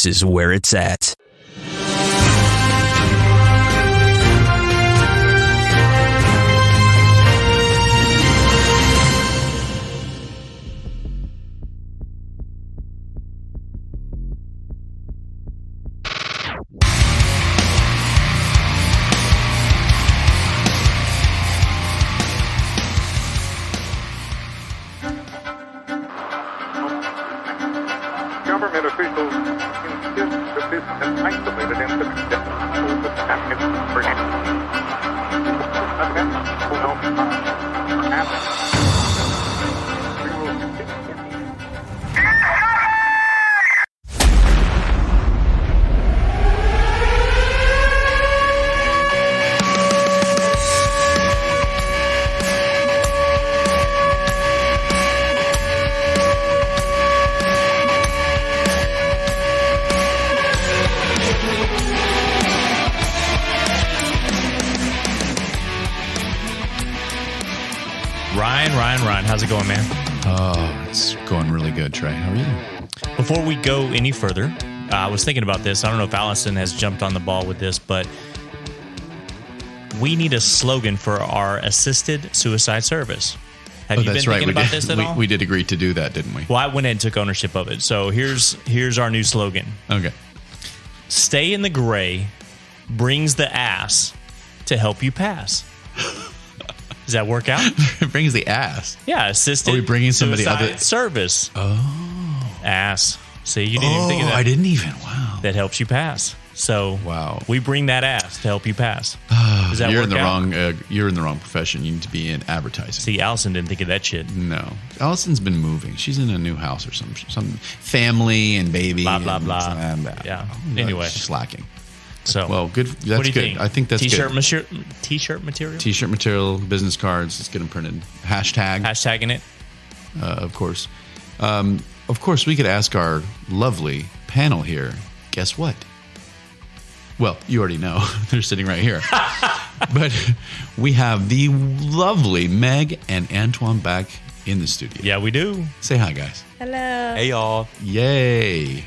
this is where it's at. Government officials insist that this an isolated incident Ryan, how's it going, man? Oh, it's going really good, Trey. How are you? Before we go any further, I was thinking about this. I don't know if Allison has jumped on the ball with this, but we need a slogan for our assisted suicide service. Have you been thinking about this at all? We did agree to do that, didn't we? Well, I went ahead and took ownership of it. So here's our new slogan. Okay. Stay in the gray brings the ass to help you pass. Does that work out? It brings the ass. Yeah, assisted. Are we bringing somebody suicide other service? Oh, ass. See, you didn't even think of that. I didn't even. Wow. That helps you pass. So wow, we bring that ass to help you pass. Does that you're work in the out? wrong. You're in the wrong profession. You need to be in advertising. See, Allison didn't think of that shit. No, Allison's been moving. She's in a new house or some family and baby. Blah blah and blah. Yeah. Anyway, slacking. So well, good. That's what do you good. think? I think that's T-shirt good. T-shirt material. T-shirt material, business cards. Let's get them printed. Hashtagging it. Of course. Of course, we could ask our lovely panel here. Guess what? Well, you already know. They're sitting right here. But we have the lovely Meg and Antwan back in the studio. Yeah, we do. Say hi, guys. Hello. Hey, y'all. Yay.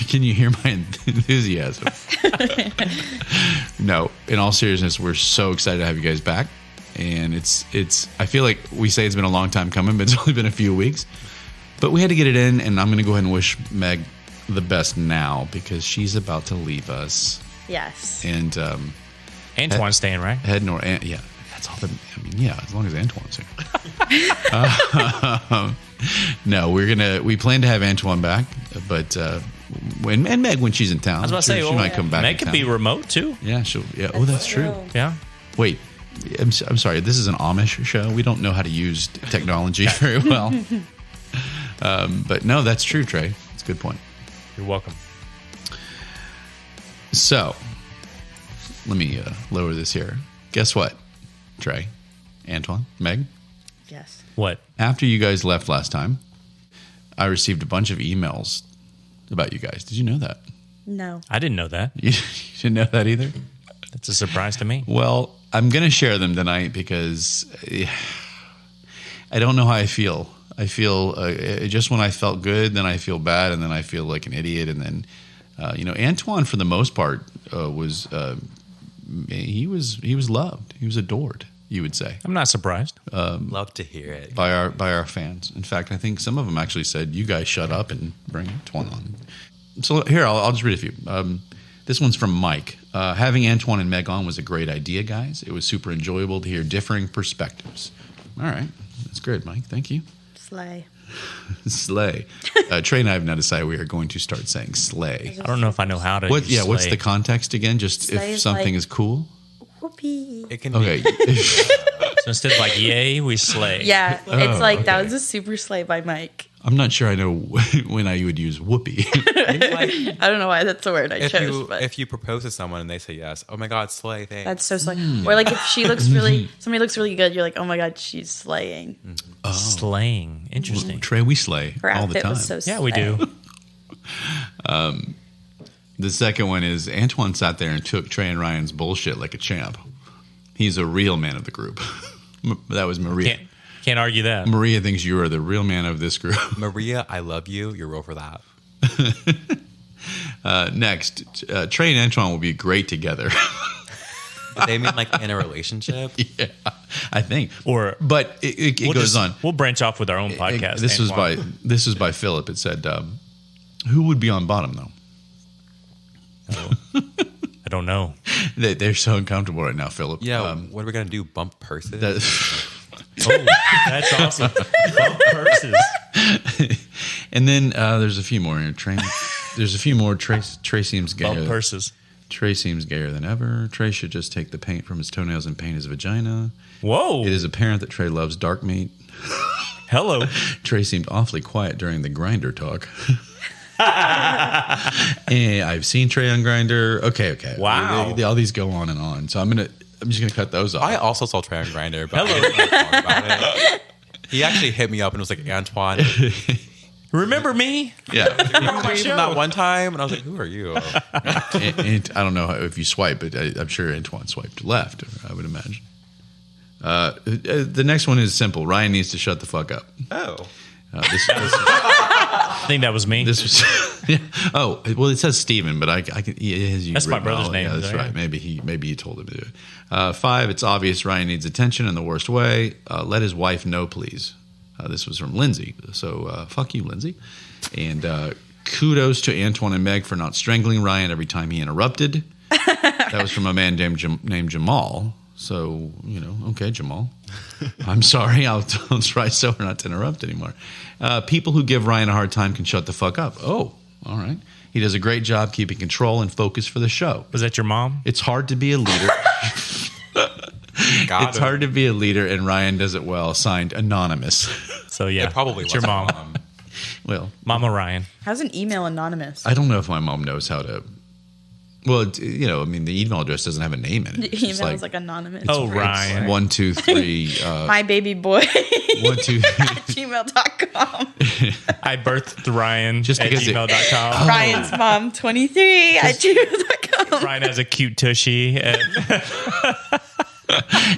Can you hear my enthusiasm? No, in all seriousness, we're so excited to have you guys back. And it's. I feel like we say it's been a long time coming, but it's only been a few weeks. But we had to get it in, and I'm going to go ahead and wish Meg the best now because she's about to leave us. Yes. And Antwan's staying, right? Head north. Yeah, that's all. As long as Antwan's here. No, we plan to have Antwan back, but and Meg when she's in town. I was about to say, she might come back. Meg could be remote too. Yeah, she'll. Yeah. Oh, that's true. Yeah. Wait, I'm sorry. This is an Amish show. We don't know how to use technology very well. But no, that's true, Trey. It's a good point. You're welcome. So, let me lower this here. Guess what, Trey, Antwan, Meg? Yes. What? After you guys left last time, I received a bunch of emails about you guys. Did you know that? No. I didn't know that. You didn't know that either? That's a surprise to me. Well, I'm going to share them tonight because I don't know how I feel. I feel just when I felt good, then I feel bad, and then I feel like an idiot. And then, Antwan, for the most part, was loved. He was adored. You would say. I'm not surprised. Love to hear it. By our fans. In fact, I think some of them actually said, "You guys shut up and bring Antwan on." So here, I'll just read a few. This one's from Mike. Having Antwan and Meg on was a great idea, guys. It was super enjoyable to hear differing perspectives. All right, that's good, Mike. Thank you. Slay. Slay. Trey and I have now decided we are going to start saying slay. I don't know if I know how to. What's slay. the context again? Just Slay if something like- is cool. Whoopee. It can Okay. So instead of like yay, we slay. Yeah, it's like that okay. was a super slay by Mike. I'm not sure I know when I would use whoopee. be. I don't know why that's the word I chose, but If you propose to someone and they say yes, oh my God, slay, thanks. that's so slay. Or like if somebody looks really good, you're like, oh my God, she's slaying. Slaying. Interesting. Trey, we slay Her all the outfit time. was so slay. Yeah, we do. The second one is Antwan sat there and took Trey and Ryan's bullshit like a champ. He's a real man of the group. That was Maria. Can't argue that. Maria thinks you are the real man of this group. Maria, I love you. You're real for that. Next, Trey and Antwan will be great together. They mean like in a relationship. Yeah, I think. But it We'll goes on. We'll branch off with our own podcast. This was by Philip. It said, "Who would be on bottom though?" I don't know. They're so uncomfortable right now, Philip. Yeah. What are we gonna do? Bump purses? Oh, that's awesome. Bump purses. And then there's a few more here. There's a few more. Trey seems gay. Bump purses. Trey seems gayer than ever. Trey should just take the paint from his toenails and paint his vagina. Whoa. It is apparent that Trey loves dark meat. Hello. Trey seemed awfully quiet during the Grindr talk. And I've seen Trey on Grindr. Okay. Wow. All these go on and on. So I'm just gonna cut those off. I also saw Trey on Grindr, but Hello. I didn't talk about it. He actually hit me up and was like, Antwan, Remember me? Yeah. remember me from that one time? And I was like, who are you? And I don't know if you swipe, but I'm sure Antwan swiped left, I would imagine. The next one is simple. Ryan needs to shut the fuck up. Oh. I think that was me. This was. Yeah. Oh, well, it says Steven, but I can. That's my brother's name. Yeah, that's Yeah. right. Maybe he told him to do it. 5. It's obvious Ryan needs attention in the worst way. Let his wife know, please. This was from Lindsay. So fuck you, Lindsay. And kudos to Antwan and Meg for not strangling Ryan every time he interrupted. That was from a man named Jamal. So, okay, Jamal. I'm sorry. I'll try so not to interrupt anymore. People who give Ryan a hard time can shut the fuck up. Oh, all right. He does a great job keeping control and focus for the show. Was that your mom? It's hard to be a leader. It's hard to be a leader, and Ryan does it well. Signed, Anonymous. So, yeah. It probably it's was your mom. Well, Mama Ryan. How's an email anonymous? I don't know if my mom knows how to. Well, the email address doesn't have a name in it. The email is like anonymous. Oh, Ryan. 1, 2, 3. My baby boy 1, 2, 3. gmail.com. I birthed Ryan Just at because gmail.com. Ryan's mom 23 at gmail.com. Ryan has a cute tushy.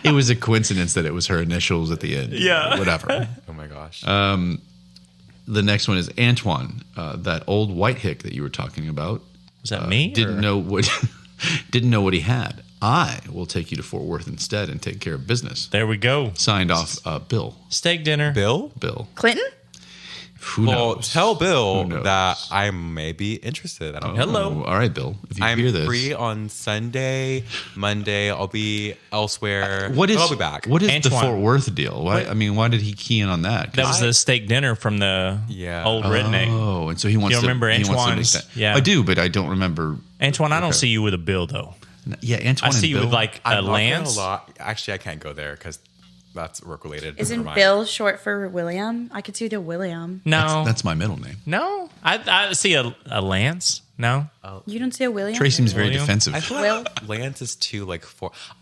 It was a coincidence that it was her initials at the end. Yeah. Whatever. Oh my gosh. The next one is Antwan, that old white hick that you were talking about. Was that me? Didn't know what he had. I will take you to Fort Worth instead and take care of business. There we go. Signed off, Bill. Steak dinner. Bill? Clinton? Who knows? Tell Bill Who knows? that I may be interested. I don't know. Hello. All right, Bill. If you I'm hear this, free on Sunday, Monday. I'll be elsewhere. What is? I'll be back. What is the Antwan. Fort Worth deal? Why? I mean, why did he key in on that? That was the steak dinner from the old redneck. Oh, and so he wants. You remember he wants to make Antwan's- that. yeah. I do, but I don't remember. Antwan, I don't Okay. see you with a bill, though. Yeah, Antwan. I see and you Bill. with like a I'm not lance. gonna lie. Actually, I can't go there because that's work related. Isn't Bill short for William? I could see the William. No. That's my middle name. No. I see a lance. No. You don't see a William? Trey seems very William? defensive. I feel like Lance is too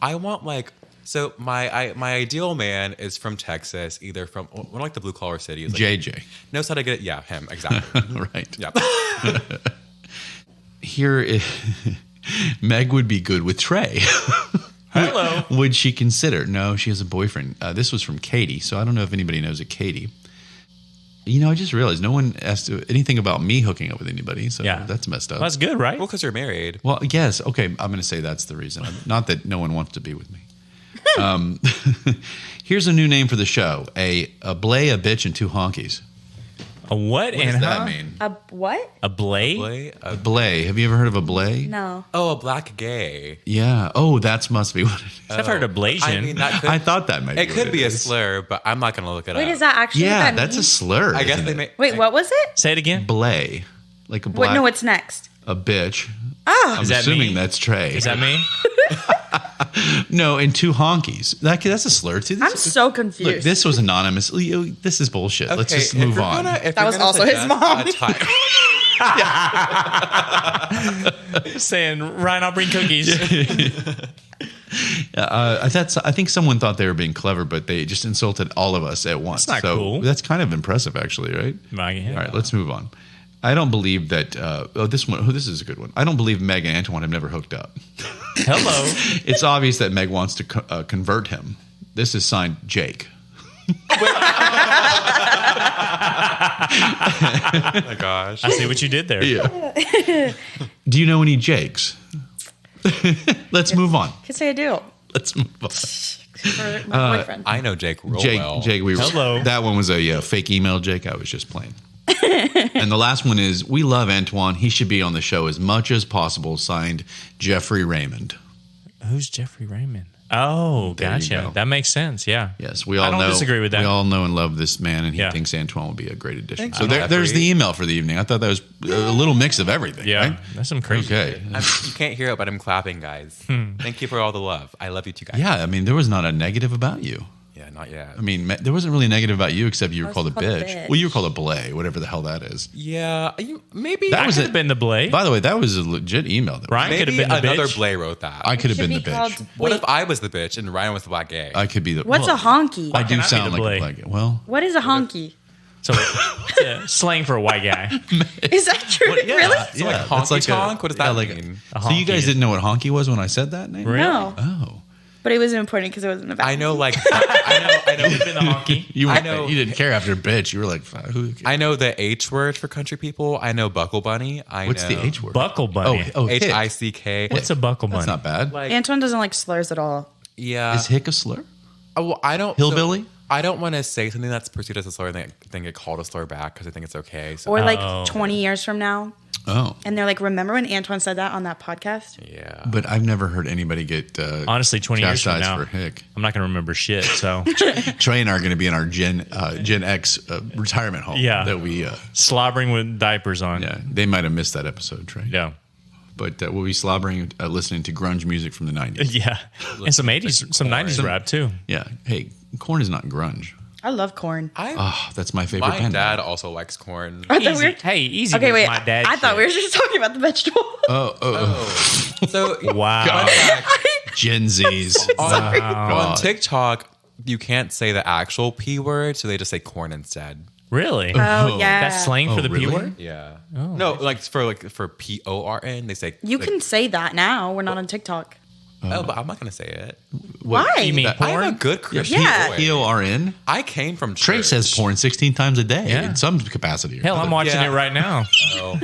I want so my ideal man is from Texas, either from one like the blue collar city. Is JJ. knows how to get it. Yeah, him exactly. Right. Yeah. Here, Meg would be good with Trey. Hello. Would she consider? No, she has a boyfriend. This was from Katie, so I don't know if anybody knows a Katie. I just realized no one asked anything about me hooking up with anybody, so Yeah. that's messed up. Well, that's good, right? Well, because you're married. Well, yes. Okay, I'm going to say that's the reason. Not that no one wants to be with me. Here's a new name for the show: a blay, a bitch, and 2 honkies. A what? What does that mean? A what? A blade? A blay. Have you ever heard of a blay? No. Oh, a black gay. Yeah. Oh, that must be what it is. I've heard of Blasian. I mean, that could, I thought that might be it could what be a is. slur, but I'm not gonna look it Wait, up. is that actually Yeah, what that that's a means? slur. I guess isn't they it? may. Wait, what was it? Say it again. Blay. Like a Wait, black. no, what's next? a bitch. Oh. I'm Is that assuming me? that's Trey. Is that me? No, and 2 honkies. That's a slur too. I'm so confused. Look, this was anonymous. This is bullshit. Let's just if move you're on. if That you're was gonna also his suggest mom. a type- Saying, Ryan, I'll bring cookies. I think someone thought they were being clever, but they just insulted all of us at once. That's not cool. That's kind of impressive, actually, right? Yeah. All right, let's move on. I don't believe that. This is a good one. I don't believe Meg and Antwan have never hooked up. Hello. It's obvious that Meg wants to convert him. This is signed Jake. Oh my gosh. I see what you did there. Yeah. Do you know any Jakes? Let's move on. Could say I do. Let's move on. For my boyfriend. I know Jake real Jake, well. Jake, Hello. That one was a fake email, Jake. I was just playing. And the last one is, we love Antwan. He should be on the show as much as possible. Signed, Jeffrey Raymond. Who's Jeffrey Raymond? Oh, There you go. gotcha. That makes sense. Yeah. Yes, we all I don't know. disagree with that. We all know and love this man, and he Yeah. thinks Antwan will be a great addition. Thanks, So there's Jeffrey. the email for the evening. I thought that was a little mix of everything. Yeah. Right? That's some crazy. Okay. You can't hear it, but I'm clapping, guys. Thank you for all the love. I love you too, guys. Yeah, I mean, there was not a negative about you. Yeah, not yet. I mean, there wasn't really negative about you, except you were I was called a called a bitch. bitch. Well, you were called a blay, whatever the hell that is. Yeah, maybe That was could it. have been the Blade. By the way, that was a legit email. That Ryan could maybe have been the another bitch. Blay wrote that. I could have Should been the be bitch. called- What wait, if I was the bitch and Ryan was the black gay? I could be the. what's well, a honky? I do Can I be sound the like a blay? black. Well, What is a honky? So it's slang for a white guy. Is that true? Really? So like honky tonk? What does that mean? A So you guys honky. didn't know what honky was when I said that name? Really? No. Oh, But it was important because it wasn't about I know, me. like, I know, You've been the honky. you I know. you didn't care after bitch. You were like, who? I know the H word for country people. I know buckle bunny. What's the H word? Buckle bunny. Oh, hick. H-I-C-K. What's a buckle bunny? That's not bad. Like, Antoine doesn't like slurs at all. yeah. Is hick a slur? Well, I don't. Hillbilly? I don't want to say something that's perceived as a slur and then get called a slur back because I think it's okay. So, Or like Oh. 20 years from now. Oh, And they're like, remember when Antoine said that on that podcast? yeah. but I've never heard anybody get Honestly, 20 years from chastised now, for hick. I'm not going to remember shit. So Trey and I are going to be in our Gen X retirement home. Yeah. that we. slobbering with diapers on. Yeah, they might have missed that episode, Trey. Yeah. But we'll be slobbering, listening to grunge music from the 90s. Yeah. And some 80s, some 90s rap too. Yeah. Hey, corn is not grunge. I love corn. Oh, that's my favorite My band. dad also likes corn. I thought Easy. we were, Hey, easy. okay, with wait. My dad I thought we were shit. just talking about the vegetable. So, Wow. fun fact, Gen Zs. on TikTok, you can't say the actual P word, so they just say corn instead. Really? Oh, yeah. That's slang for the really? P word? Yeah. No, like for PORN, they say You like, can say that now. We're not on TikTok. Oh, but I'm not gonna say it. Why? You mean I have a porn? good Christian Yeah. voice. PORN. I came from church. Trey says porn 16 times a day Yeah. in some capacity. or Hell, I'm other. watching Yeah. it right now. Oh.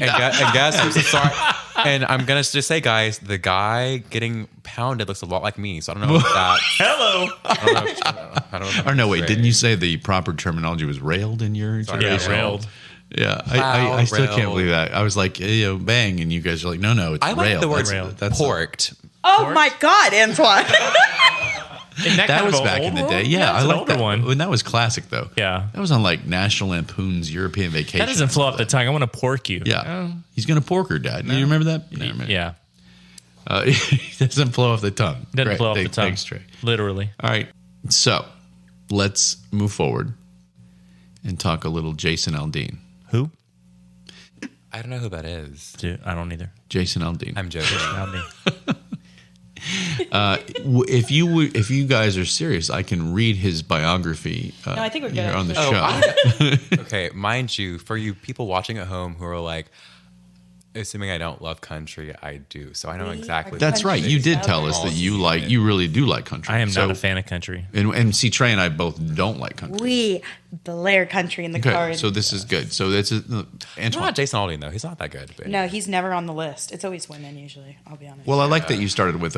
and guess I'm so sorry. And I'm gonna just say, guys, the guy getting pounded looks a lot like me. So I don't know if that. Hello. I don't know. If Or no, wait, right. didn't you say the proper terminology was railed in your Sorry. Yeah, generation? railed. Yeah, Plow, I still can't railed. believe that. I was like, bang, and you guys are like, no, it's I like railed. the word That's porked. Oh my God, Antoine. Isn't that That kind was of an back in old the day. one? Yeah, That's I an like older that one. When that was classic, though. Yeah. That was on like National Lampoon's European Vacation. That doesn't flow off the tongue. I want to pork you. Yeah, he's gonna pork her, Dad. You remember that? Never mind. Yeah. It doesn't flow off the tongue. Doesn't Great. flow off the tongue. Thanks, Trey. Literally. All right, so let's move forward and talk a little Jason Aldean. Who? I don't know who that is. Dude, I don't either. Jason Aldean. I'm joking. Not me. If you guys are serious, I can read his biography. No, I think we're here good. on the Oh, show. Okay, mind you, for you people watching at home who are like, assuming I don't love country, I do. So I know exactly. That's right. You did tell us that you really do like country. I am So- not a fan of country. And see, Trey and I both don't like country. We Blair country in the Okay, card. so this is good. So that's It's Antwan. not Jason Aldean though. He's not that good. But No, he's never on the list. It's always women usually. I'll be honest. Well, I like that you started with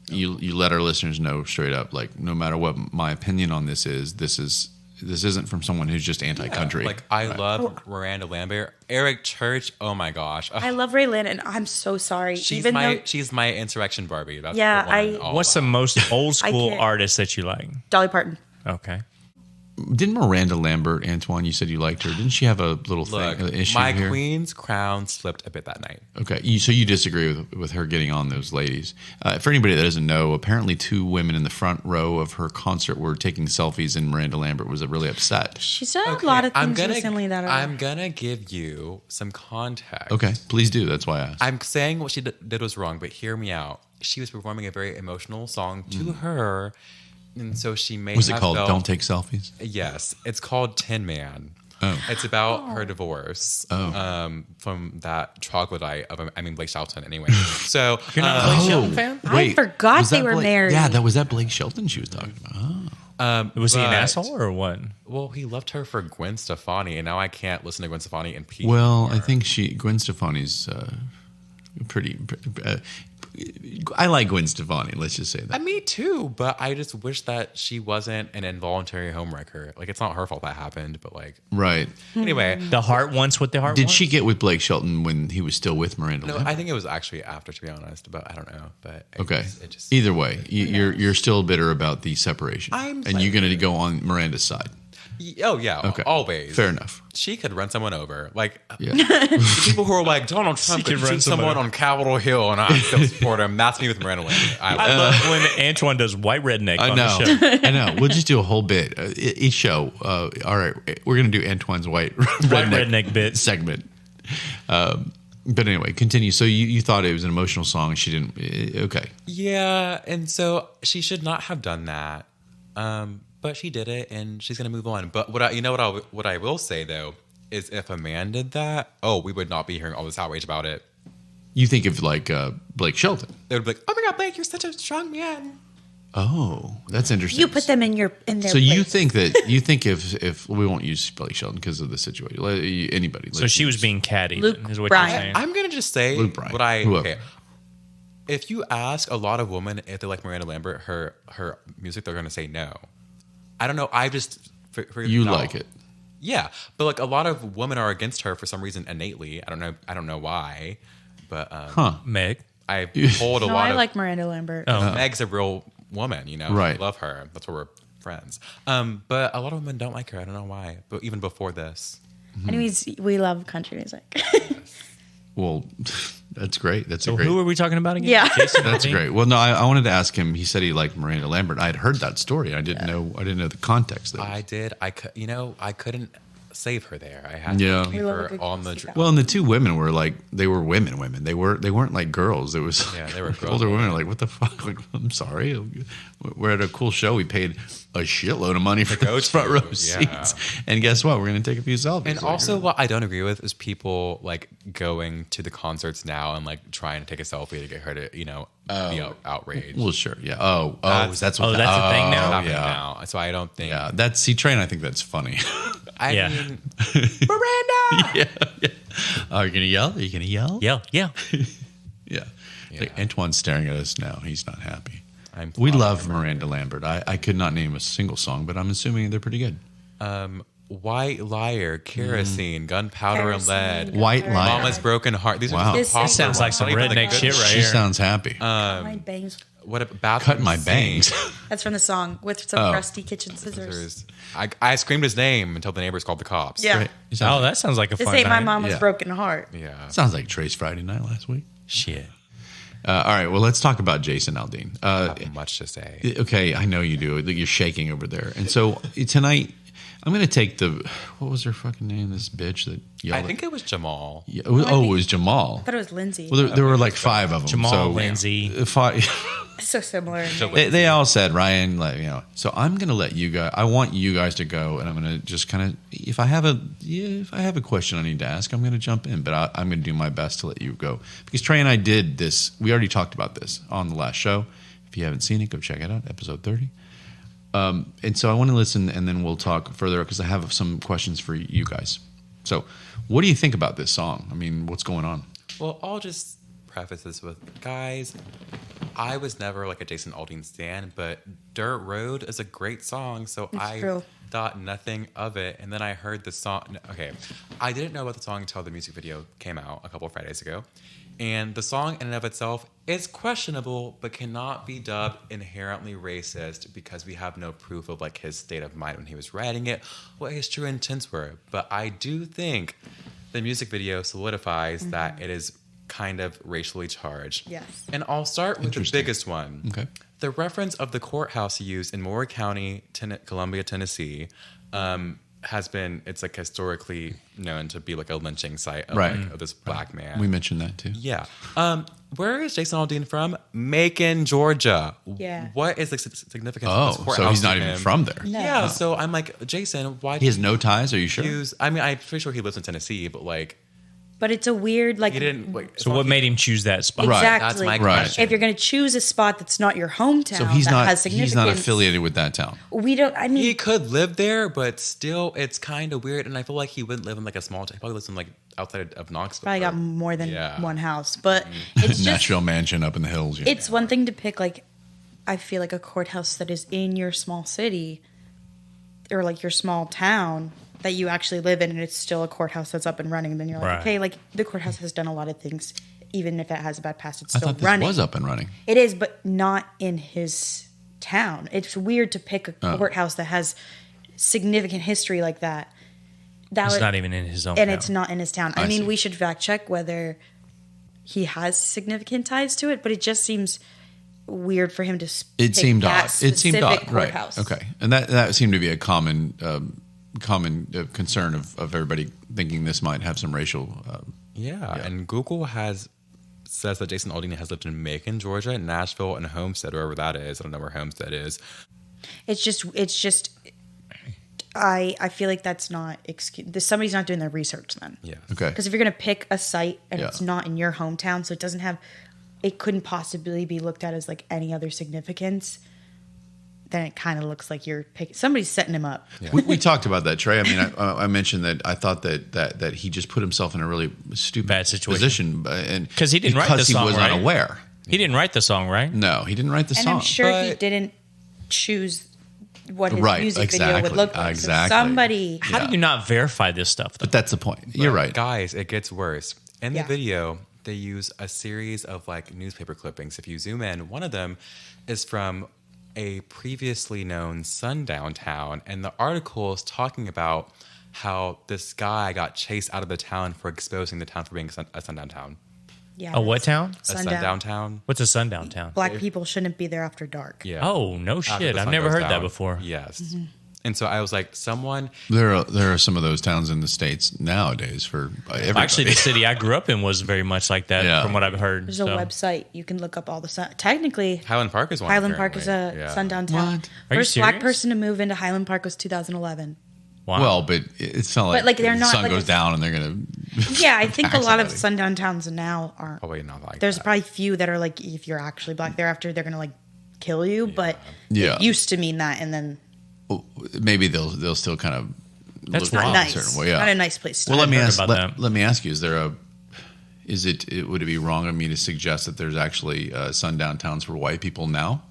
you let our listeners know straight up, like no matter what my opinion on this isn't from someone who's just anti-country. Like I love Miranda Lambert, Eric Church. Oh my gosh, I love Raylan, and I'm so sorry. she's though she's my insurrection Barbie. That's Yeah, the one I- all What's the about. most old school can't- artist that you like? Dolly Parton. Okay. Didn't Miranda Lambert, Antwan, you said you liked her? Didn't she have a little Look, thing, issue my here? queen's crown slipped a bit that night. Okay, so you disagree with her getting on those ladies. For anybody that doesn't know, apparently 2 women in the front row of her concert were taking selfies, and Miranda Lambert was really upset. She's done a lot of things recently that are. I'm gonna give you some context. Okay, please do. That's why I asked. I'm saying what she did was wrong, but hear me out. She was performing a very emotional song to her, and so she may Was it have called felt- Don't Take Selfies? Yes, it's called Tin Man. Oh. It's about her divorce from that troglodyte of Blake Shelton. Anyway, so You're not a Blake Shelton fan? I forgot was they that were Blake- married. Yeah, that was Blake Shelton she was talking about. Oh. Was he an but- asshole or what? Well, he left her for Gwen Stefani, and now I can't listen to Gwen Stefani in peace. Well, anymore. I think Gwen Stefani's pretty. I like Gwen Stefani. Let's just say that. Me too, but I just wish that she wasn't an involuntary homewrecker. Like, it's not her fault that happened, but like, Right. anyway. The heart wants what the heart Did wants. she get with Blake Shelton when he was still with Miranda No, Lambert? I think it was actually after, to be honest, but I don't know. But Okay. it just Either way, you're still bitter about the separation, I'm and you're going to go on Miranda's side. oh yeah, Okay. always Fair enough. She could run someone over. Like Yeah. the people who are like Donald Trump could could run shoot someone someone over. on Capitol Hill, and I still support him. That's me with Miranda Lambert. I love when Antwan does white redneck I on know. the show. I know. We'll just do a whole bit, each show. All right, we're going to do Antoine's white redneck bit. segment. But anyway, continue. So you thought it was an emotional song. She didn't. Okay. Yeah, and so she should not have done that. But she did it, and she's gonna move on. But what I will say though is, if a man did that, we would not be hearing all this outrage about it. You think of like Blake Shelton. They would be like, "Oh my God, Blake, you're such a strong man." Oh, that's interesting. You put them in their So you place. think if we won't use Blake Shelton because of the situation, anybody. So she was being catty. Luke is what Bryan. you're saying. I'm gonna just say Luke Bryan, what I whoever. okay. If you ask a lot of women if they like Miranda Lambert, her music, they're gonna say no. I don't know. I just figured You out. like it. Yeah, but like a lot of women are against her for some reason innately. I don't know why, but Meg. I've told a No, lot I of like Miranda Lambert. Meg's a real woman, you know. Right. I love her. That's why we're friends. But a lot of women don't like her. I don't know why. But even before this, Anyways, we love country music. Well, that's great. That's So a great. who are we talking about again? Yeah. Jason That's Aldean? great. Well, no, I wanted to ask him. He said he liked Miranda Lambert. I had heard that story. I didn't know. I didn't know the context. There. I did. I couldn't save her there. I had Yeah. to leave We love a her good on the. gossip. Well, and the two women were like they were women. They weren't like girls. It was Yeah, they were girls. older women. Are like, what the fuck? Like, I'm sorry. We're at a cool show. We paid a shitload of money for go those front row to, yeah. seats. And guess what? We're gonna take a few selfies. And Like, also, what I don't agree with is people like going to the concerts now and like trying to take a selfie to get her to be outraged. well, sure, yeah. That's- That's oh, that's a thing now? Happening yeah. now. So I don't think. Yeah, that's Train. I think that's funny. I Yeah. mean, Miranda. Are you gonna yell? Are you gonna yell? Yeah. Yeah. Like, Antoine's staring at us now. He's not happy. I'm We fine. love Miranda Lambert. I could not name a single song, but I'm assuming they're pretty good. White Liar, Kerosene, Gunpowder and Lead, White Liar. Mama's Broken Heart. These Wow. are This just is- Sounds like some redneck shit right She here. sounds happy. My bangs. What about Cut my bangs. That's from the song with some rusty kitchen scissors. I screamed his name until the neighbors called the cops. Yeah. Right. It Oh, sounds, that sounds like a This fun ain't my night. mama's Yeah. broken heart. Yeah. sounds like Trey's Friday night last week. Shit. All right. Well, let's talk about Jason Aldean. I have much to say. Okay, I know you do. You're shaking over there. And so tonight, I'm going to take what was her fucking name? This bitch that yelled. I think it was Jamal. it was Jamal. I thought it was Lindsay. Well, there were like 5 of them. Jamal, so, Lindsay. Five. So similar. They all said Ryan, So I'm gonna let you guys. I want you guys to go, and I'm gonna just kind of. If I have a question I need to ask, I'm gonna jump in. But I'm gonna do my best to let you go because Trey and I did this. We already talked about this on the last show. If you haven't seen it, go check it out, episode 30. And so I want to listen, and then we'll talk further because I have some questions for you guys. So, what do you think about this song? I mean, what's going on? Well, I'll just preface this with, guys, I was never like a Jason Aldean stan, but Dirt Road is a great song, so I true. thought nothing of it. And then I heard the song. Okay, I didn't know about the song until the music video came out a couple of Fridays ago. And the song in and of itself is questionable, but cannot be dubbed inherently racist because we have no proof of like his state of mind when he was writing it, what his true intents were. But I do think the music video solidifies that it is kind of racially charged. Yes. And I'll start with the Interesting. biggest one. Okay. The reference of the courthouse used in Moore County, Columbia, Tennessee, it's like historically known to be like a lynching site of, Right. like, of this black man. We mentioned that too. Yeah. Where is Jason Aldean from? Macon, Georgia. Yeah. What is the significance of this Oh, courthouse so he's to not even him? from there. No. Yeah. So I'm like, Jason, why He has no ties. Are you sure? use? I mean, I'm pretty sure he lives in Tennessee, but like, But it's a weird, like, He didn't. Wait, So what made him choose that spot? Right. exactly. That's my Right. question. If you're going to choose a spot that's not your hometown, So he's that not has significance, he's not affiliated with that town. We don't. I mean, He could live there, but still, it's kind of weird. And I feel like he wouldn't live in like a small town. He probably lives in like outside of Knoxville. probably got more than Yeah. one house, but it's just Nashville mansion up in the hills. Yeah. it's one thing to pick, like, I feel like a courthouse that is in your small city or like your small town that you actually live in, and it's still a courthouse that's up and running. Then you're like, Right. okay, like the courthouse has done a lot of things, even if it has a bad past, it's I still thought this running. was up and running. It is, but not in his town. It's weird to pick a courthouse that has significant history like that. That It's would- not even in his own and town. it's not in his town. I I mean, see. we should fact check whether he has significant ties to it, but it just seems weird for him to. It pick seemed that odd. It seemed specific odd. Right. courthouse. Okay. And that seemed to be a common concern of everybody thinking this might have some racial. Yeah, and Google says that Jason Aldean has lived in Macon, Georgia, Nashville, and Homestead, wherever that is. I don't know where Homestead is. It's just. I feel like that's not excuse. Somebody's not doing their research then. Yeah. Okay. Because if you're gonna pick a site and Yeah. it's not in your hometown, so it doesn't have, it couldn't possibly be looked at as like any other significance. Then it kind of looks like you're picking. Somebody's setting him up. We talked about that, Trey. I mean, I mentioned that I thought that he just put himself in a really stupid Bad situation. position, and 'Cause he didn't write the song, he was right? unaware. He didn't write the song, right? No, he didn't write the And song. I'm sure he But- didn't choose what his Right, music video exactly, would look like. exactly. So somebody. How do you not verify this stuff, though? But that's the point. You're right. Guys, it gets worse. In the Yeah. video, they use a series of like newspaper clippings. If you zoom in, one of them is from a previously known sundown town, and the article is talking about how this guy got chased out of the town for exposing the town for being a sundown town. Yeah, A what that's town? A sundown town. What's a sundown town? Black people shouldn't be there after dark. Yeah. Oh, no After shit. the I've sun never goes heard that down. before. Yes. Mm-hmm. And so I was like, someone. There are some of those towns in the States nowadays for everybody. Actually, the city I grew up in was very much like that, Yeah. from what I've heard. There's so. a website you can look up all the technically. Highland Park is one. Highland Park is a apparently. Yeah. sundown town. What? Are you First black serious? person to move into Highland Park was 2011. Wow. Well, but it's not like, But, like, they're the not, sun like, goes a- down and they're gonna. Yeah, I think a Attack lot of somebody. sundown towns now aren't. Probably not like There's that. probably few that are like, if you're actually black thereafter, they're gonna like kill you. But Yeah. it used to mean that, and then Maybe they'll still kind of. That's look not at it nice. a certain way. Yeah. Not a nice place to Well, let live. me heard ask. about that. Let me ask you: would it be wrong of me to suggest that there's actually sundown towns for white people now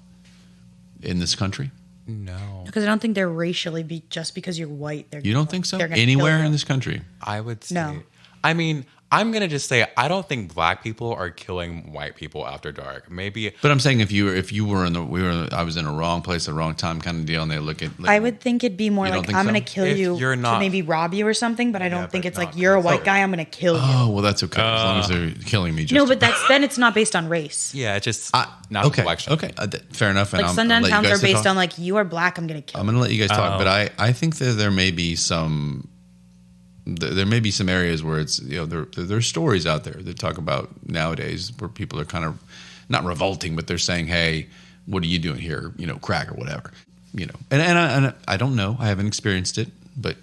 in this country? No. Because I don't think they're racially just because you're white. You don't think so? they're gonna Anywhere kill you. in this country? I would say. No. I mean, I'm gonna just say I don't think black people are killing white people after dark. Maybe But I'm saying if you were I was in a wrong place, at the wrong time kind of deal, and they look at. I would think it'd be more You don't like think I'm so? going to kill If you you're to not- maybe rob you or something, but I don't think but it's like not you're a white so- guy. I'm going to kill you. Oh well, that's okay as long as they're killing me. Just No, but then it's not based on race. yeah, it's just okay. natural selection. Okay, fair enough. And Like I'll sundown let you towns guys are based talk. on like you are black. I'm going to kill. I'm going to let you guys talk, Oh. but I think that there may be some areas where it's there's stories out there that talk about nowadays where people are kind of not revolting, but they're saying, hey, what are you doing here? Crack or whatever. And I don't know. I haven't experienced it, but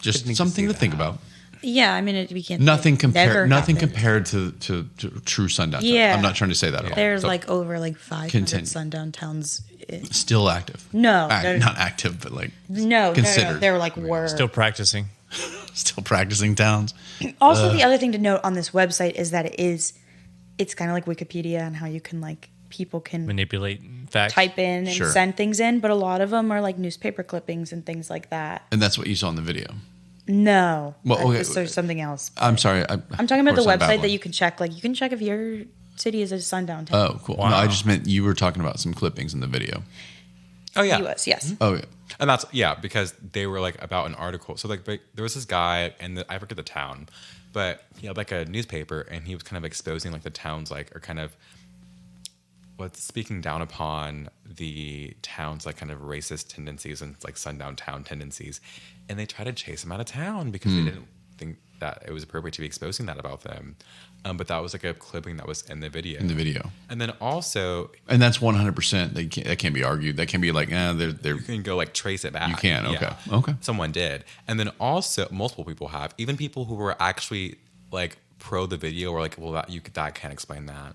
just didn't something see to think that. about. Yeah, I mean we can't. Nothing it never compared happened. to true sundown. towns. Yeah. I'm not trying to say that at all. There's So, like over like 500 Continue. sundown towns. still active. No, Not active, but like no, considered. they're like were. Still practicing. still practicing towns. Also, the other thing to note on this website is that it's kind of like Wikipedia and how you can like people can Manipulate facts. type in and Sure. send things in, but a lot of them are like newspaper clippings and things like that. And that's what you saw in the video. No, Well, okay. there's something else. I'm sorry. I'm talking about the of course I'm website that babbling. you can check. Like you can check if your city is a sundown town. Oh, cool. Wow. No, I just meant you were talking about some clippings in the video. Oh yeah. US, yes. Oh, yeah. And that's because they were like about an article. So like there was this guy, and I forget the town, but he had like a newspaper, and he was kind of exposing like the towns or kind of speaking down upon the town's like kind of racist tendencies and like sundown town tendencies, and they tried to chase him out of town because they didn't think that it was appropriate to be exposing that about them. But that was like a clipping that was in the video. And then also And that's 100%. That can't be argued. That can be like, they're you can go like trace it back. You can, okay. Yeah. Okay. Someone did. And then also multiple people have, even people who were actually like pro the video or like, well, that can't explain that.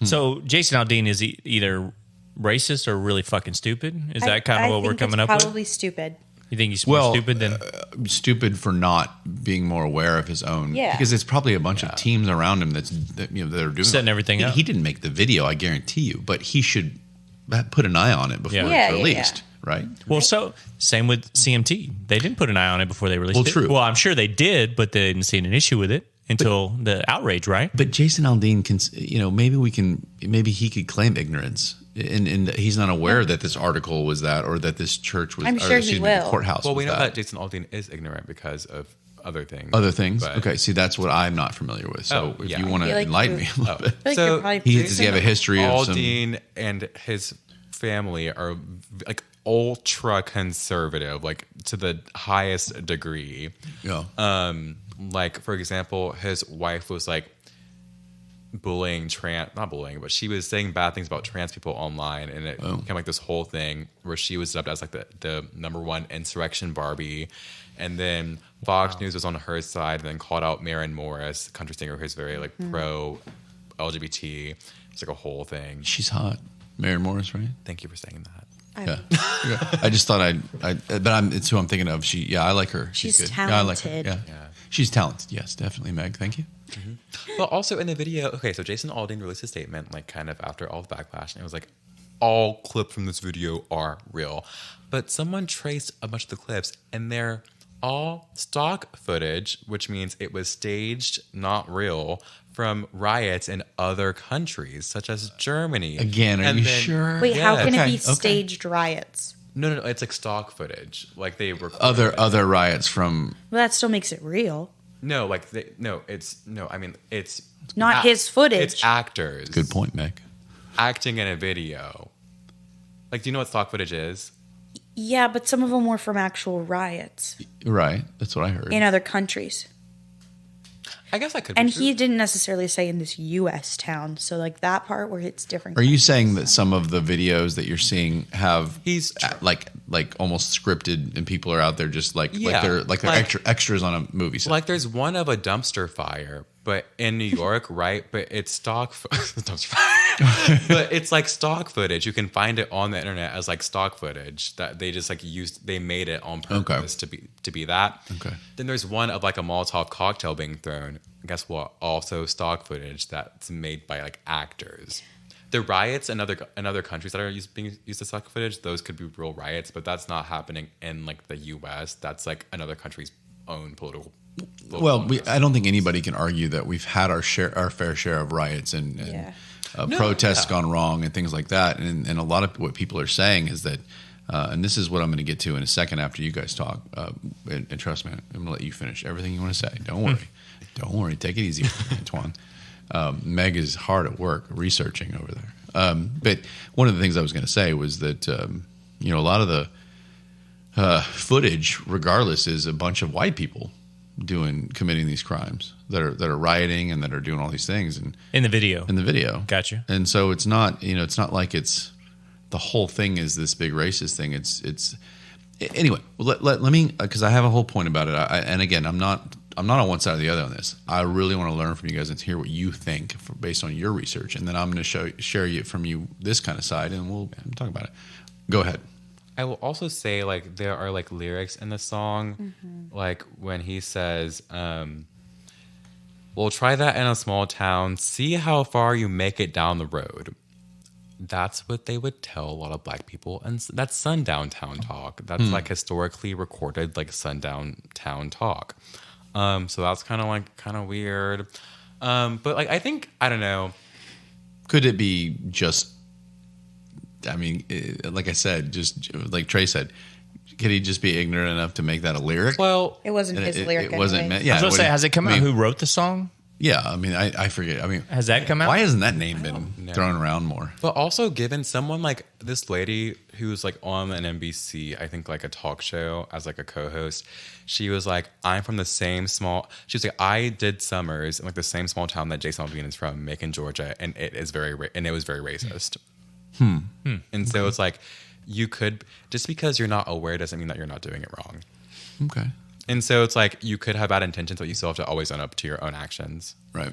So Jason Aldean is either racist or really fucking stupid. Is that kind of what we're coming up with? Probably stupid. You think he's more stupid than stupid for not being more aware of his own? Yeah. Because it's probably a bunch of teams around him that are doing setting everything up. He didn't make the video, I guarantee you, but he should put an eye on it before it's released, right? Well, so same with CMT. They didn't put an eye on it before they released it. True. Well, I'm sure they did, but they didn't see an issue with it until the outrage, right? But Jason Aldean can, maybe he could claim ignorance. And he's not aware that this article was that, or that this church was. I'm sure he will. The courthouse. Well, we know was that Jason Aldean is ignorant because of other things. Other things. But- Okay, see, that's what I'm not familiar with. So if you want to like enlighten me a little bit, I feel like So, you're probably does he have a history of some? Aldean and his family are like ultra conservative, like to the highest degree. Yeah. Like for example, his wife was like not bullying, but she was saying bad things about trans people online, and it became like this whole thing where she was dubbed as like the number one insurrection Barbie. And then Fox News was on her side, and then called out Maren Morris, country singer who's very like pro LGBT. It's like a whole thing. She's hot. Maren Morris, right? Thank you for saying that. Yeah. I just thought it's who I'm thinking of. I like her. She's good. talented. Yeah, I like her. Yeah. She's talented. Yes, definitely, Meg. Thank you. But also in the video, okay, so Jason Aldean released a statement like kind of after all the backlash, and it was like, all clips from this video are real. But someone traced a bunch of the clips, and they're all stock footage, which means it was staged, not real, from riots in other countries, such as Germany. Again, are you sure? Wait, how can it Okay, be staged riots? No, it's like stock footage. Like they recorded Other riots from. Well, that still makes it real. No, it's Not his footage. It's actors. Good point, Meg. Acting in a video. Like, do you know what stock footage is? Yeah, but some of them were from actual riots Right. That's what I heard. in other countries. I guess I could be And true. he didn't necessarily say in this U.S. town. So, like, that part where it's different. Are you saying that some of the videos that you're seeing have He's like almost scripted, and people are out there just like Yeah, they're like- extras on a movie set? Like, there's one of a dumpster fire, but in New York, right? But it's stock dumpster fire. But it's like stock footage. You can find it on the internet as like stock footage that they just like used. They made it on purpose to be that. Okay. Then there's one of like a Molotov cocktail being thrown. Guess what? Also stock footage that's made by like actors. The riots in other countries that are being used as stock footage, those could be real riots, but that's not happening in like the U.S. That's like another country's own political. Well, I don't think anybody can argue that we've had our fair share of riots and protests gone wrong and things like that. And a lot of what people are saying is that, and this is what I'm going to get to in a second after you guys talk. And trust me, I'm going to let you finish everything you want to say. Don't worry. Don't worry. Take it easy, Antwan. Meg is hard at work researching over there. But one of the things I was going to say was that, a lot of the footage, regardless, is a bunch of white people committing these crimes that are rioting and that are doing all these things and in the video. Gotcha. And so it's not like it's the whole thing is this big racist thing. It's anyway. Let me, because I have a whole point about it. And again, I'm not on one side or the other on this. I really want to learn from you guys and hear what you think based on your research, and then I'm going to share you from you this kind of side, and we'll talk about it. Go ahead. I will also say, like, there are like lyrics in the song, like when he says, "We'll try that in a small town. See how far you make it down the road." That's what they would tell a lot of black people, and that's sundown town talk. That's like historically recorded, like sundown town talk. So that's kind of weird. But like, I don't know. Could it be just? I mean, like I said, just like Trey said, could he just be ignorant enough to make that a lyric? Well, It wasn't his lyric. It wasn't anyway. meant. Yeah, I was going to say, has it come out? Who wrote the song? Yeah, I mean, I forget. I mean, Has that come out? Why hasn't that name been thrown around more? but also given someone like this lady who's like on an NBC, I think like a talk show as like a co-host, she was like, I'm from the same small. She was like, I did summers in like the same small town that Jason Aldean is from, Macon, Georgia, and it was very racist. And so it's like, you could, just because you're not aware doesn't mean that you're not doing it wrong. Okay. And so it's like you could have bad intentions, but you still have to always own up to your own actions. Right.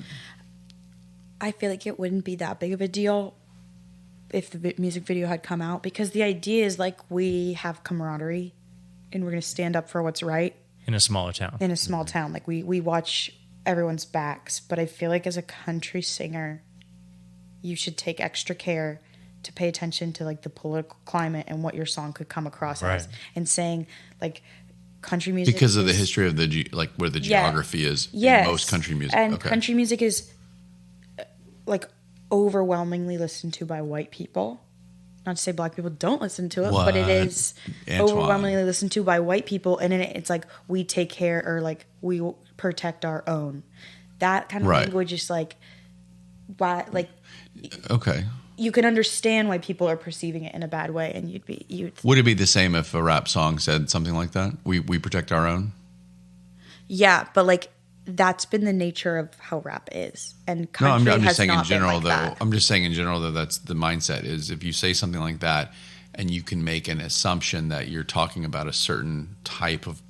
I feel like it wouldn't be that big of a deal if the music video had come out, because the idea is like we have camaraderie and we're going to stand up for what's right In a smaller town. in a small town. Like we watch everyone's backs, but I feel like as a country singer, you should take extra care to pay attention to like the political climate and what your song could come across as, Right. and saying like country music Because of the is- history of like where the Yeah. geography is Yes. in most country music. And Okay. country music is like overwhelmingly listened to by white people. Not to say black people don't listen to it, but it What? is Antwan. overwhelmingly listened to by white people. And in it, it's like we take care, or like we will protect our own. That kind of Right. language is like, why? Like Okay. you can understand why people are perceiving it in a bad way, and you'd Would it be the same if a rap song said something like that? We protect our own? yeah, but like that's been the nature of how rap is, and No, country I'm has just saying in not been general, like though. that. I'm just saying in general, though, that's the mindset is if you say something like that and you can make an assumption that you're talking about a certain type of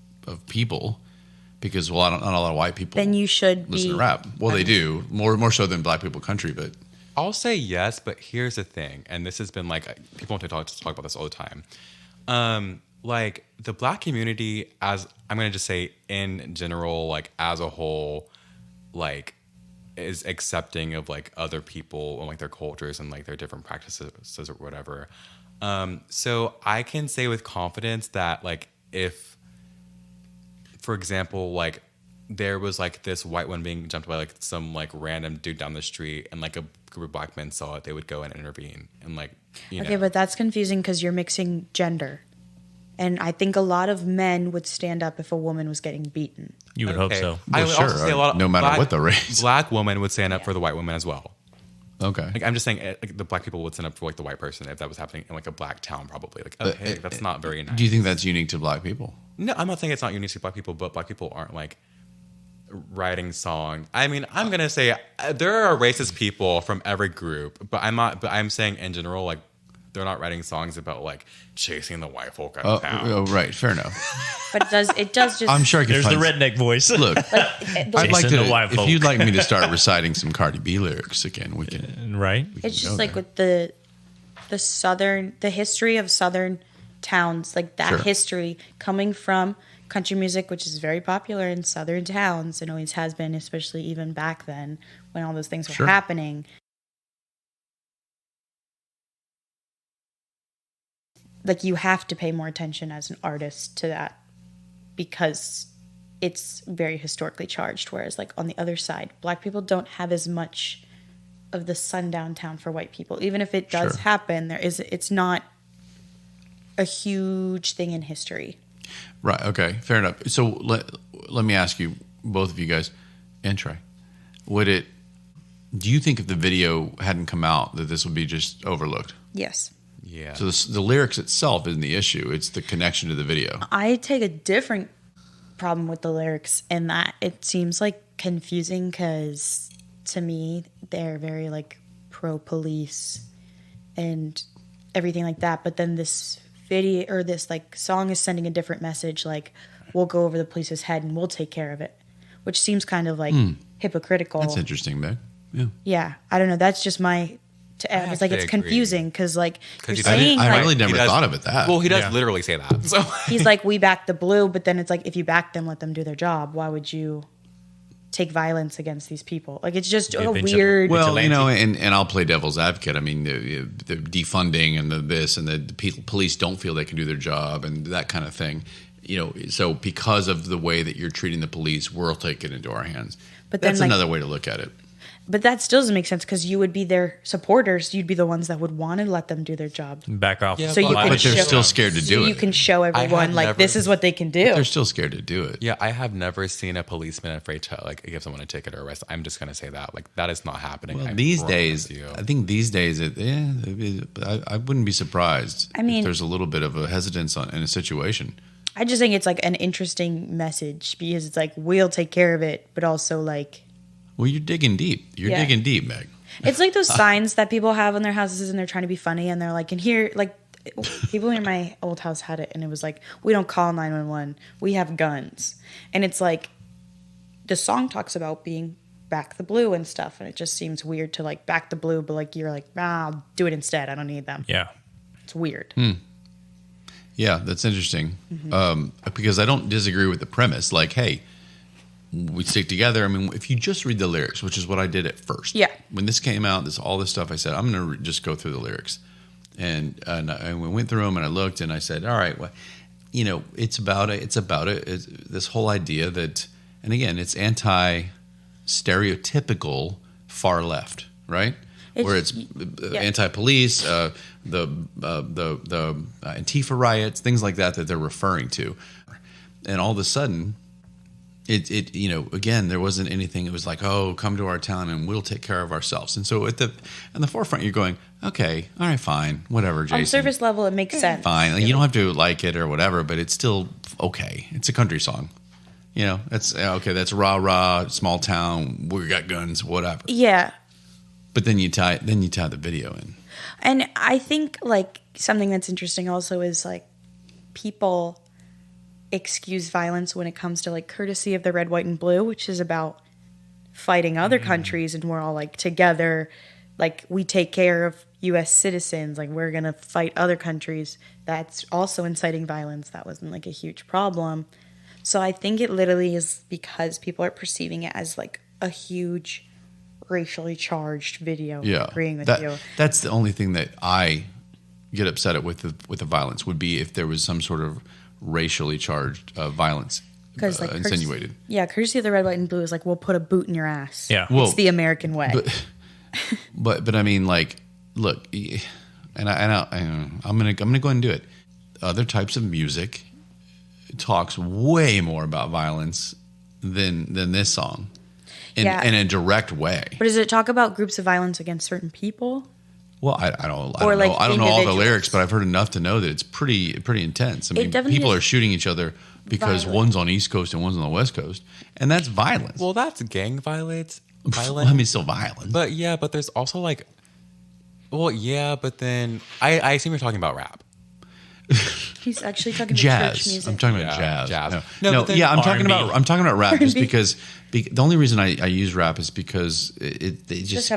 people, because, well, not a lot of white people Then you should listen be to rap. Well, they do. More so than black people country, but I'll say yes, but here's the thing, and this has been like people want to talk about this all the time. Like the black community, as I'm gonna just say in general, like as a whole, like is accepting of like other people and like their cultures and like their different practices or whatever. So I can say with confidence that like if, for example, like there was like this white one being jumped by like some like random dude down the street and like a group of black men saw it, they would go and intervene and like, you Okay, know. but that's confusing because you're mixing gender. And I think a lot of men would stand up if a woman was getting beaten. You would hope Okay. so. I Well, would sure, also say a lot of no matter black, what the race. black women would stand up for the white woman as well. okay. Like I'm just saying, like, the black people would stand up for like the white person if that was happening in like a black town, probably. Like, okay, that's not very nice. Do you think that's unique to black people? No, I'm not saying it's not unique to black people, but black people aren't like writing songs. I mean, I'm gonna say there are racist people from every group, but I'm not. But I'm saying in general, like they're not writing songs about like chasing the white folk out of town. Oh, right. Fair enough. But it does just I'm sure I could There's the find... redneck voice. Look, I'd like Chasing to... the white If folk. you'd like me to start reciting some Cardi B lyrics again, we can... Right? it's go just like there. with the history of southern towns, like that Sure. history coming from country music, which is very popular in southern towns and always has been, especially even back then when all those things were Sure. happening. Like you have to pay more attention as an artist to that because it's very historically charged. Whereas like on the other side, black people don't have as much of the sundown town for white people. Even if it does Sure. happen, it's not a huge thing in history. Right. Okay. Fair enough. So let me ask you, both of you guys, and Trey, do you think if the video hadn't come out that this would be just overlooked? Yes. Yeah. So the lyrics itself isn't the issue; it's the connection to the video. I take a different problem with the lyrics in that it seems like confusing because to me they're very like pro police and everything like that. But then this video or this like song is sending a different message, like we'll go over the police's head and we'll take care of it, which seems kind of like hypocritical. That's interesting, Meg. Yeah. Yeah, I don't know. That's just my. It's like actually it's agree. confusing because like you're he does- saying I like, really never He does- thought of it that. Well, he does Yeah. literally say that. So he's like, we back the blue, but then it's like, if you back them, let them do their job. Why would you take violence against these people? Like, it's just a vigil- weird. Well, you know, vigilante. and I'll play devil's advocate. I mean, the defunding and the this and the police don't feel they can do their job and that kind of thing. You know, so because of the way that you're treating the police, we'll take it into our hands. But then, That's like- another way to look at it. But that still doesn't make sense because you would be their supporters. You'd be the ones that would want to let them do their job. Back off. Yeah, So you but can But they're show- still scared to So do you it. can show everyone like never- this is what they can do. They're still scared to do it. yeah, I have never seen a policeman afraid to like give someone a ticket or arrest. I'm just gonna say that like that is not happening. Well, I these promise days, you. I think these days, I wouldn't be surprised. I mean- if there's a little bit of a hesitance in a situation. I just think it's like an interesting message because it's like we'll take care of it, but also like Well, you're digging deep. You're digging deep, Meg. it's like those signs that people have on their houses and they're trying to be funny and they're like, and here, like people in my old house had it, and it was like, we don't call 911, we have guns. And it's like, the song talks about being back the blue and stuff, and it just seems weird to like back the blue, but like you're like, nah, I'll do it instead, I don't need them. Yeah. It's weird. Yeah, that's interesting. Because I don't disagree with the premise. Like, hey, we stick together. I mean, if you just read the lyrics, which is what I did at first. Yeah. When this came out, all this stuff, I said, I'm going to just go through the lyrics. And we went through them, and I looked, and I said, all right, well, it's about it. It's about it. It's this whole idea that, and again, it's anti-stereotypical far left, right? Where it's anti-police, the Antifa riots, things like that they're referring to. And all of a sudden, again, there wasn't anything. It was like, oh, come to our town and we'll take care of ourselves. And so in the forefront, you're going, okay, all right, fine, whatever, Jason. On surface level, it makes sense. Fine. Like, you don't have to like it or whatever, but it's still okay. It's a country song. That's okay. That's rah rah, small town. We got guns, whatever. Yeah. But then you tie the video in. And I think like something that's interesting also is like people excuse violence when it comes to like courtesy of the red, white, and blue, which is about fighting other countries, and we're all like together, like we take care of U.S. citizens, like we're gonna fight other countries. That's also inciting violence. That wasn't like a huge problem. So I think it literally is because people are perceiving it as like a huge racially charged video. Yeah, agreeing with you. That's the only thing that I get upset at with the violence would be if there was some sort of racially charged violence insinuated. Courtesy of the red, white, and blue is like, we'll put a boot in your ass. Yeah. Well, it's the American way. But I mean, like, look, and I'm gonna go ahead and do it. Other types of music talks way more about violence than this song. In a direct way. But does it talk about groups of violence against certain people? Well, I don't know all the lyrics, but I've heard enough to know that it's pretty intense. I mean, people are shooting each other because one's on the East Coast and one's on the West Coast, and that's violence. Well, that's gang violence. Well, I mean, still violence. But yeah, but there's also like, well, yeah, but then I assume you're talking about rap. He's actually talking about jazz. church music. I'm talking about jazz. I'm talking about rap just because the only reason I use rap is because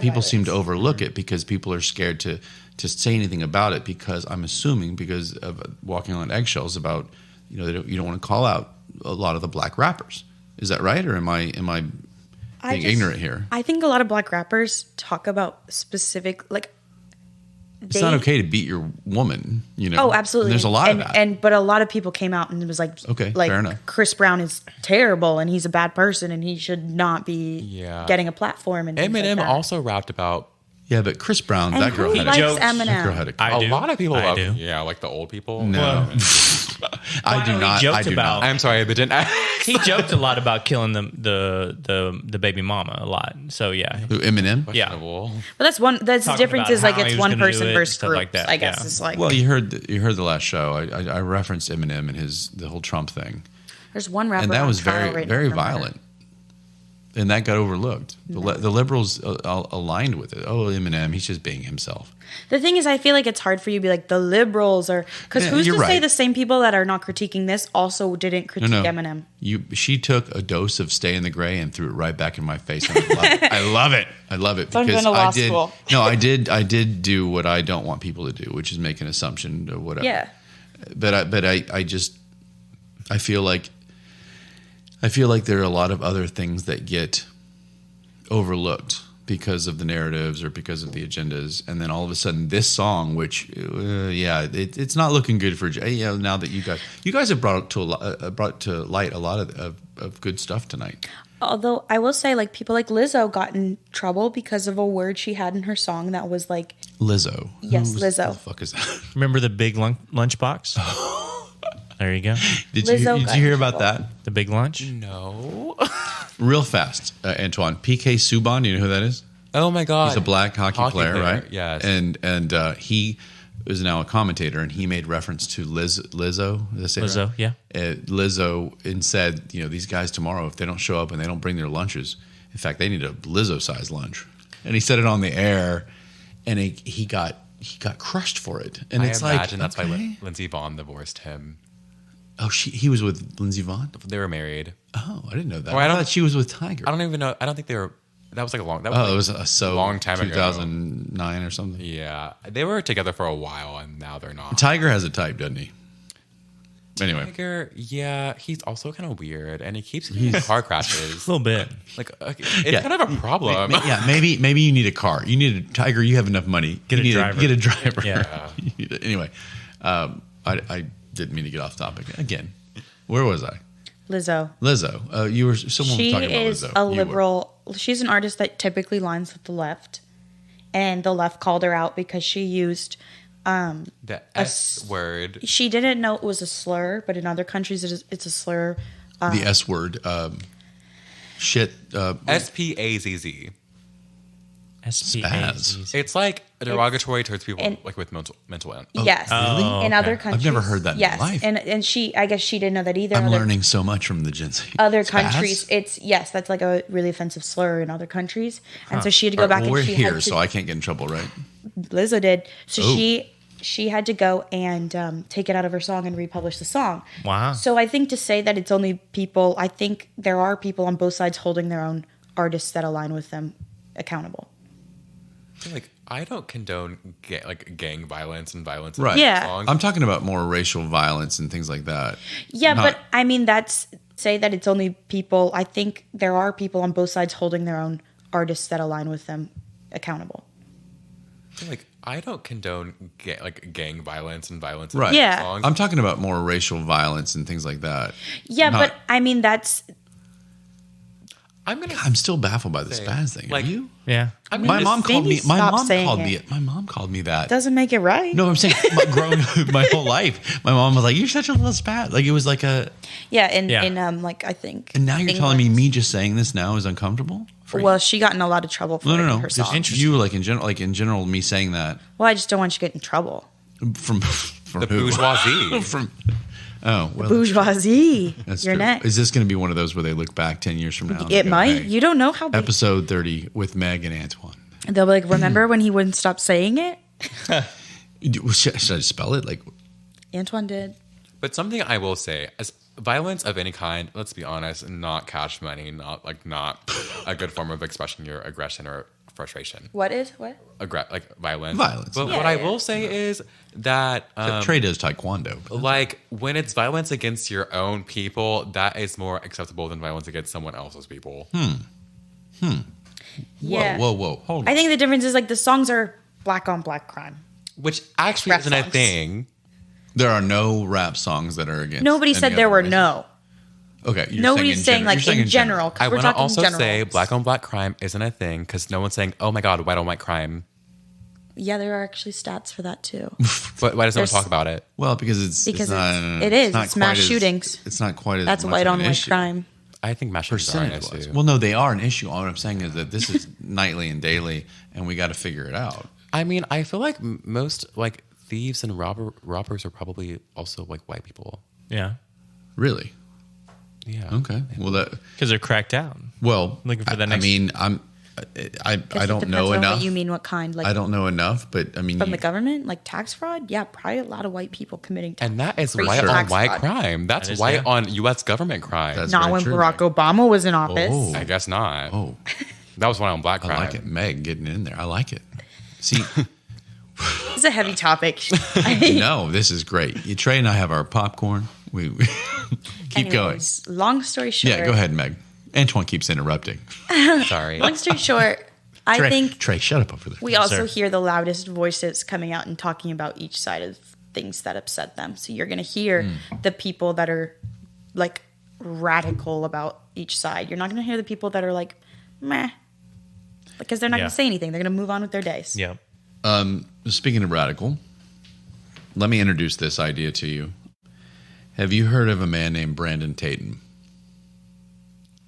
people seem to overlook it because people are scared to say anything about it because I'm assuming because of walking on eggshells about you don't want to call out a lot of the black rappers. Is that right, or am I being ignorant here? I think a lot of black rappers talk about specific like. It's not okay to beat your woman, Oh, absolutely. And there's a lot of that. But a lot of people came out and it was like, okay, like fair enough. Chris Brown is terrible and he's a bad person and he should not be getting a platform. And Eminem also rapped about. Yeah, but Chris Brown, and that girl who had likes a Eminem? That girl had I do. A lot of people I love. do. Yeah, like the old people. No. I do not. Joked I do about, not. I'm sorry, but didn't. He joked a lot about killing the baby mama a lot. So yeah, Who, Eminem? yeah. But that's the Talking difference about is like how it's he was one gonna do person it, versus stuff groups. like that, I guess yeah. it's like Well, you heard the last show. I referenced Eminem and the whole Trump thing, there's one rapper and that on was trial very right very now. violent, and that got overlooked. The liberals aligned with it. Oh, Eminem, he's just being himself. The thing is, I feel like it's hard for you to be like the liberals or because who's to you're say right. the same people that are not critiquing this also didn't critique Eminem? She took a dose of Stay in the Gray and threw it right back in my face. And I love it. I love it So I'm because going to law I did. school. No, I did do what I don't want people to do, which is make an assumption or whatever. Yeah. But I feel like there are a lot of other things that get overlooked because of the narratives or because of the agendas, and then all of a sudden this song, which it's not looking good for now that you guys have brought to light a lot of good stuff tonight. Although I will say, like people like Lizzo got in trouble because of a word she had in her song that was like Lizzo. Yes, Who Lizzo. the fuck is that? Remember the big lunchbox? There you go. Did you hear about that? The big lunch. No. Real fast, Antwan. PK Subban, you know who that is? Oh my God. He's a black hockey player, right? Yes. And he is now a commentator, and he made reference to Lizzo. Did I say Lizzo, right? yeah. Lizzo, and said, these guys tomorrow, if they don't show up and they don't bring their lunches, in fact, they need a Lizzo-sized lunch. And he said it on the air, and he got he got crushed for it. And I it's imagine like, that's why Lindsey Vonn divorced him. Oh, he was with Lindsey Vonn? They were married. Oh, I didn't know that. Or I thought she was with Tiger. I don't even know. I don't think they were. That was like a long. That Oh, it was was so long time ago. 2009 or something. Yeah, they were together for a while, and now they're not. Tiger has a type, doesn't he? Anyway, Tiger, yeah, he's also kind of weird, and he keeps getting in car crashes. A little bit. Like it's kind of a problem. yeah, maybe you need a car. You need a Tiger. You have enough money. Get a You need driver. Get a driver. Yeah. Anyway, I didn't mean to get off topic again. Where was I? Lizzo. Lizzo. You were someone was She talking about is Lizzo. a You were. liberal. She's an artist that typically lines with the left, and the left called her out because she used. The S word. She didn't know it was a slur, but in other countries it's a slur. The S word. Shit. SPAZZ. SPAZ. It's like derogatory towards people and- like with mental illness. Yes, Oh, in okay. other countries. never heard that in yes, my life. and she, I guess she didn't know that either. I'm Other- learning so much from the Gen Z. Other Spaz? countries, that's like a really offensive slur in other countries, and so she had to go All right, back well, we're and she here, had to, so I can't get in trouble, right? Lizzo did. So Oh. she had to go and take it out of her song and republish the song. Wow. So I think to say that it's only people, I think there are people on both sides holding their own artists that align with them accountable. Like I don't condone gang violence and violence. Right. In Yeah. songs. I'm talking about more racial violence and things like that. Yeah, Not- but I mean, that's say that it's only people. I think there are people on both sides holding their own artists that align with them accountable. Like I don't condone gang violence and violence. Right. In Yeah. songs. I'm talking about more racial violence and things like that. Yeah, Not- but I mean, that's I'm still baffled by the Say, spaz thing. like- Are you? Yeah. My mom called me. maybe stop saying My mom called me that. doesn't make it right. No, I'm saying growing up my whole life, my mom was like, "You're such a little spaz." Like it was like a. Yeah, Yeah. in like I think. And now you're telling me England. just saying this now is uncomfortable. For Well, she got in a lot of trouble for it in no. her Just song. you like in general, me saying that Well, I just don't want you to get in trouble. from the who? bourgeoisie. from. Oh well, Bourgeoisie. that's You're true. next. Is this going to be one of those where they look back 10 years from now? and It go, might. "Hey, You don't know how big. episode 30 with Meg and Antwan. They'll be like, remember when he wouldn't stop saying it? Should I spell it like? Antwan did. But something I will say, as violence of any kind, let's be honest, not cash money, not a good form of expressing your aggression or frustration. What is what? Violence. Violence. But Yeah, what I will say is that Trey does taekwondo. but- like when it's violence against your own people, that is more acceptable than violence against someone else's people. Yeah. Whoa. Hold on. I think the difference is like the songs are black on black crime. Which actually Rap isn't a songs. thing. There are no rap songs that are against. Nobody any said there other were race. no. Okay. You're Nobody's saying you're like in general. 'cause I we're want to talking also general. say black on black crime isn't a thing because no one's saying, oh my God, white on white crime. Yeah, there are actually stats for that too. But why doesn't There's- talk about it? Well, because Because not, it is. not It's mass quite as- shootings. It's not quite as That's much white of on an white issue, crime. I think mass shootings are an percentage-wise. issue. Well, no, they are an issue. All I'm saying is that this is nightly and daily, and we got to figure it out. I mean, I feel like most like thieves and robbers are probably also like white people. Yeah. Really? Yeah. Okay. Well, that. Because they're cracked down. Well, Looking for the I next- mean, I don't know enough. What you mean? What kind? Like I don't know enough, but I mean, from the government, like tax fraud? Yeah, probably a lot of white people committing. And that is Crazy white on tax white fraud. crime. That's That is, white yeah. on U.S. government crime. That's Not very when true, Barack Meg. Obama was in office. Oh. I guess not. Oh, That was white on black I crime. like it. Meg getting in there. I like it. See, It's a heavy topic. no, this is great. Trey and I have our popcorn. We keep going. Anyways, long story short. Yeah, go ahead, Meg. Antwan keeps interrupting. Sorry. Long story short, I Trey, think Trey, shut up over there. we also sir. hear the loudest voices coming out and talking about each side of things that upset them. So you're going to hear the people that are like radical about each side. You're not going to hear the people that are like, meh, because they're not Yeah. going to say anything. They're going to move on with their days. Yeah. Speaking of radical, let me introduce this idea to you. Have you heard of a man named Brandon Tatum?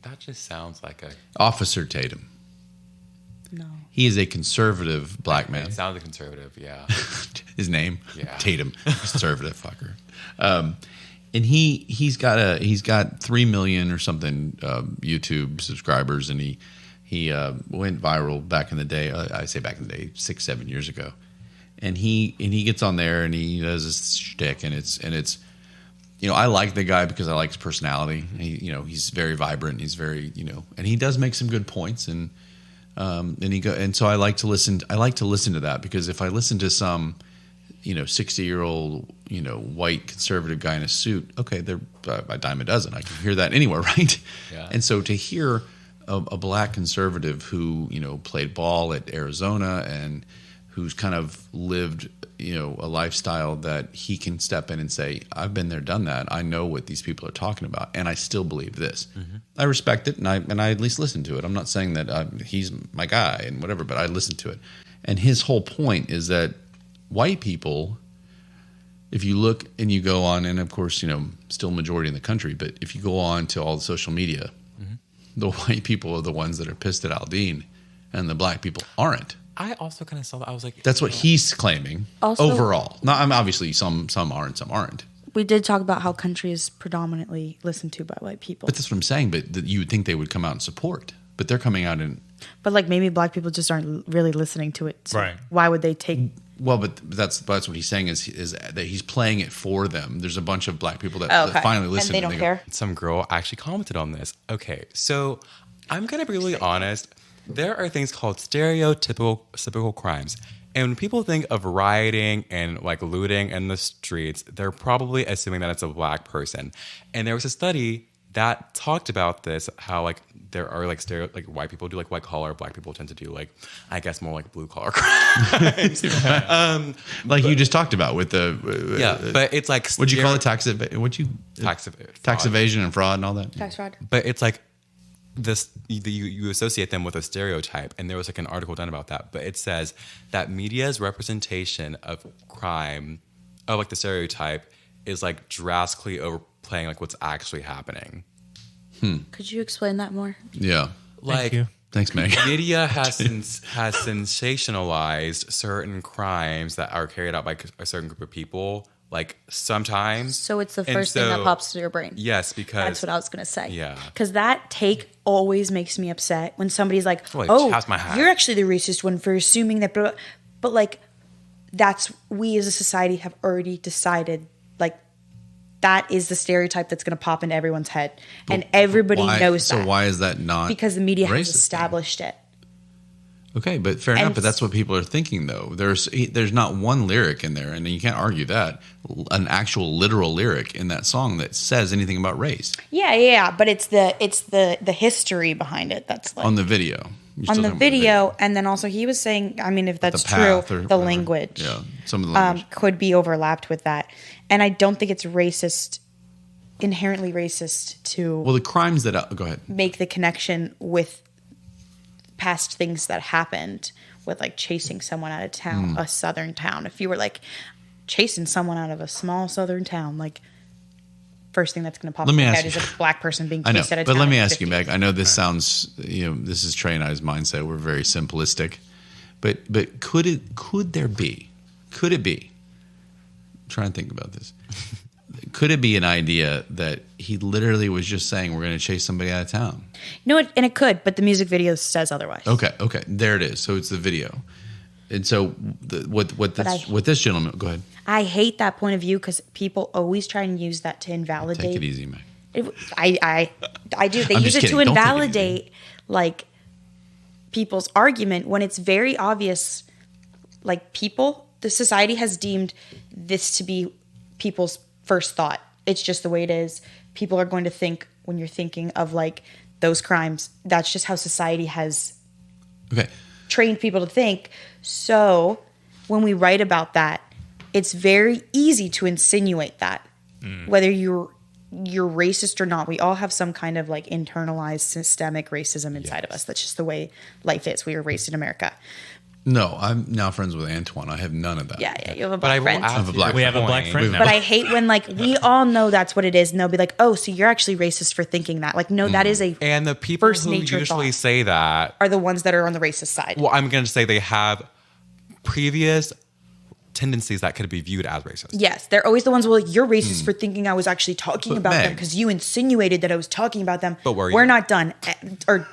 That just sounds like a. Officer Tatum. No. He is a conservative black man. It sounds conservative. Yeah. His name, Yeah. Tatum, conservative fucker. And he's got 3 million or something YouTube subscribers, and he went viral back in the day. I say back in the day, 6-7 years ago. and he gets on there and he does this shtick, and it's I like the guy because I like his personality. He's very vibrant. He's very and he does make some good points, and so I like to listen. I like to listen to that, because if I listen to some 60-year-old white conservative guy in a suit, okay, they're a dime a dozen. I can hear that anywhere, right? Yeah. And so to hear a black conservative who played ball at Arizona and who's kind of lived a lifestyle that he can step in and say, I've been there, done that. I know what these people are talking about, and I still believe this. Mm-hmm. I respect it, and I at least listen to it. I'm not saying that he's my guy and whatever, but I listen to it. And his whole point is that white people, if you look and you go on, and of course, still majority in the country, but if you go on to all the social media, mm-hmm. the white people are the ones that are pissed at Aldean, and the black people aren't. I also kind of saw that. I was like, that's what he's claiming overall. Now, obviously some aren't, some aren't. We did talk about how country is predominantly listened to by white people. But that's what I'm saying. But you would think they would come out and support, but they're coming out and. But maybe black people just aren't really listening to it. So right. Why would they take? Well, but that's what he's saying is that he's playing it for them. There's a bunch of black people that finally listen. And they don't care. Some girl actually commented on this. Okay, so I'm gonna be really honest. There are things called stereotypical crimes. And when people think of rioting and looting in the streets, they're probably assuming that it's a black person. And there was a study that talked about this, how there are white people do white collar, black people tend to do I guess more blue collar crimes. You just talked about with the but it's what'd you call it, tax evasion and fraud and all that? Tax fraud. But it's this you associate them with a stereotype, and there was an article done about that, but it says that media's representation of crime of the stereotype is drastically overplaying what's actually happening. Could you explain that more? Yeah. Thank you. Thanks, Meg. Media has sensationalized certain crimes that are carried out by a certain group of people. Sometimes. So it's the first thing that pops to your brain. Yes, because that's what I was going to say. Yeah. Because that take always makes me upset when somebody's like, my you're actually the racist one for assuming that. But that's, we as a society have already decided that is the stereotype that's going to pop into everyone's head. And everybody knows that. So why is that not because the media has racist established it. Okay, but fair enough. But that's what people are thinking, though. There's not one lyric in there, and you can't argue that, an actual literal lyric in that song that says anything about race. Yeah. But it's the history behind it that's on the video. On the video, and then also he was saying, I mean, if that's true, the language, some of the language could be overlapped with that, and I don't think it's inherently racist to. Well, the crimes that go ahead make the connection with past things that happened with chasing someone out of town, a southern town. If you were chasing someone out of a small southern town, first thing that's going to pop in your head is a black person being chased out of town. But let me ask you, Meg. I know this sounds, this is Trey and I's mindset. We're very simplistic, but could it be? I'm trying to think about this. Could it be an idea that he literally was just saying we're going to chase somebody out of town? No, and it could, but the music video says otherwise. Okay, there it is. So it's the video, and so what this gentleman? Go ahead. I hate that point of view because people always try and use that to invalidate. Take it easy, man. I do. They use it to invalidate people's argument when it's very obvious. The society has deemed this to be people's first thought. It's just the way it is. People are going to think when you're thinking of those crimes. That's just how society has trained people to think. So when we write about that, it's very easy to insinuate that whether you're racist or not. We all have some kind of internalized systemic racism inside of us. That's just the way life is. We were raised in America. No, I'm now friends with Antwan. I have none of that. Yeah, you have a black friend. We have a black friend now. But I hate when we all know that's what it is, and they'll be like, "Oh, so you're actually racist for thinking that?" No, that is a and the people who usually say that are the ones that are on the racist side. Well, I'm going to say they have previous tendencies that could be viewed as racist. Yes, they're always the ones. Well, you're racist for thinking I was actually talking about them because you insinuated that I was talking about them. But we're not done. We're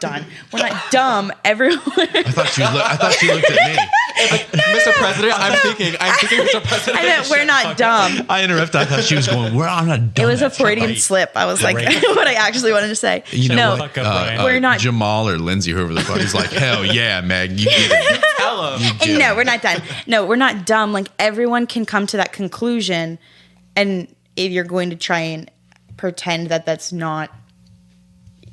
not dumb. Everyone. I thought you looked at me. Mr. President, I'm thinking, Mr. President. I meant we're not dumb. I interrupted. I thought she was going, I'm not It dumb. was a Freudian slip. I was like, what I actually wanted to say. You know No, what? Fuck up, Brian. We're not- Jamal or Lindsay, whoever the fuck, is like, hell yeah, Meg. You get it. Tell him. You get no, it. we're not done. No, we're not dumb. Like everyone can come to that conclusion, and if you're going to try and pretend that that's not,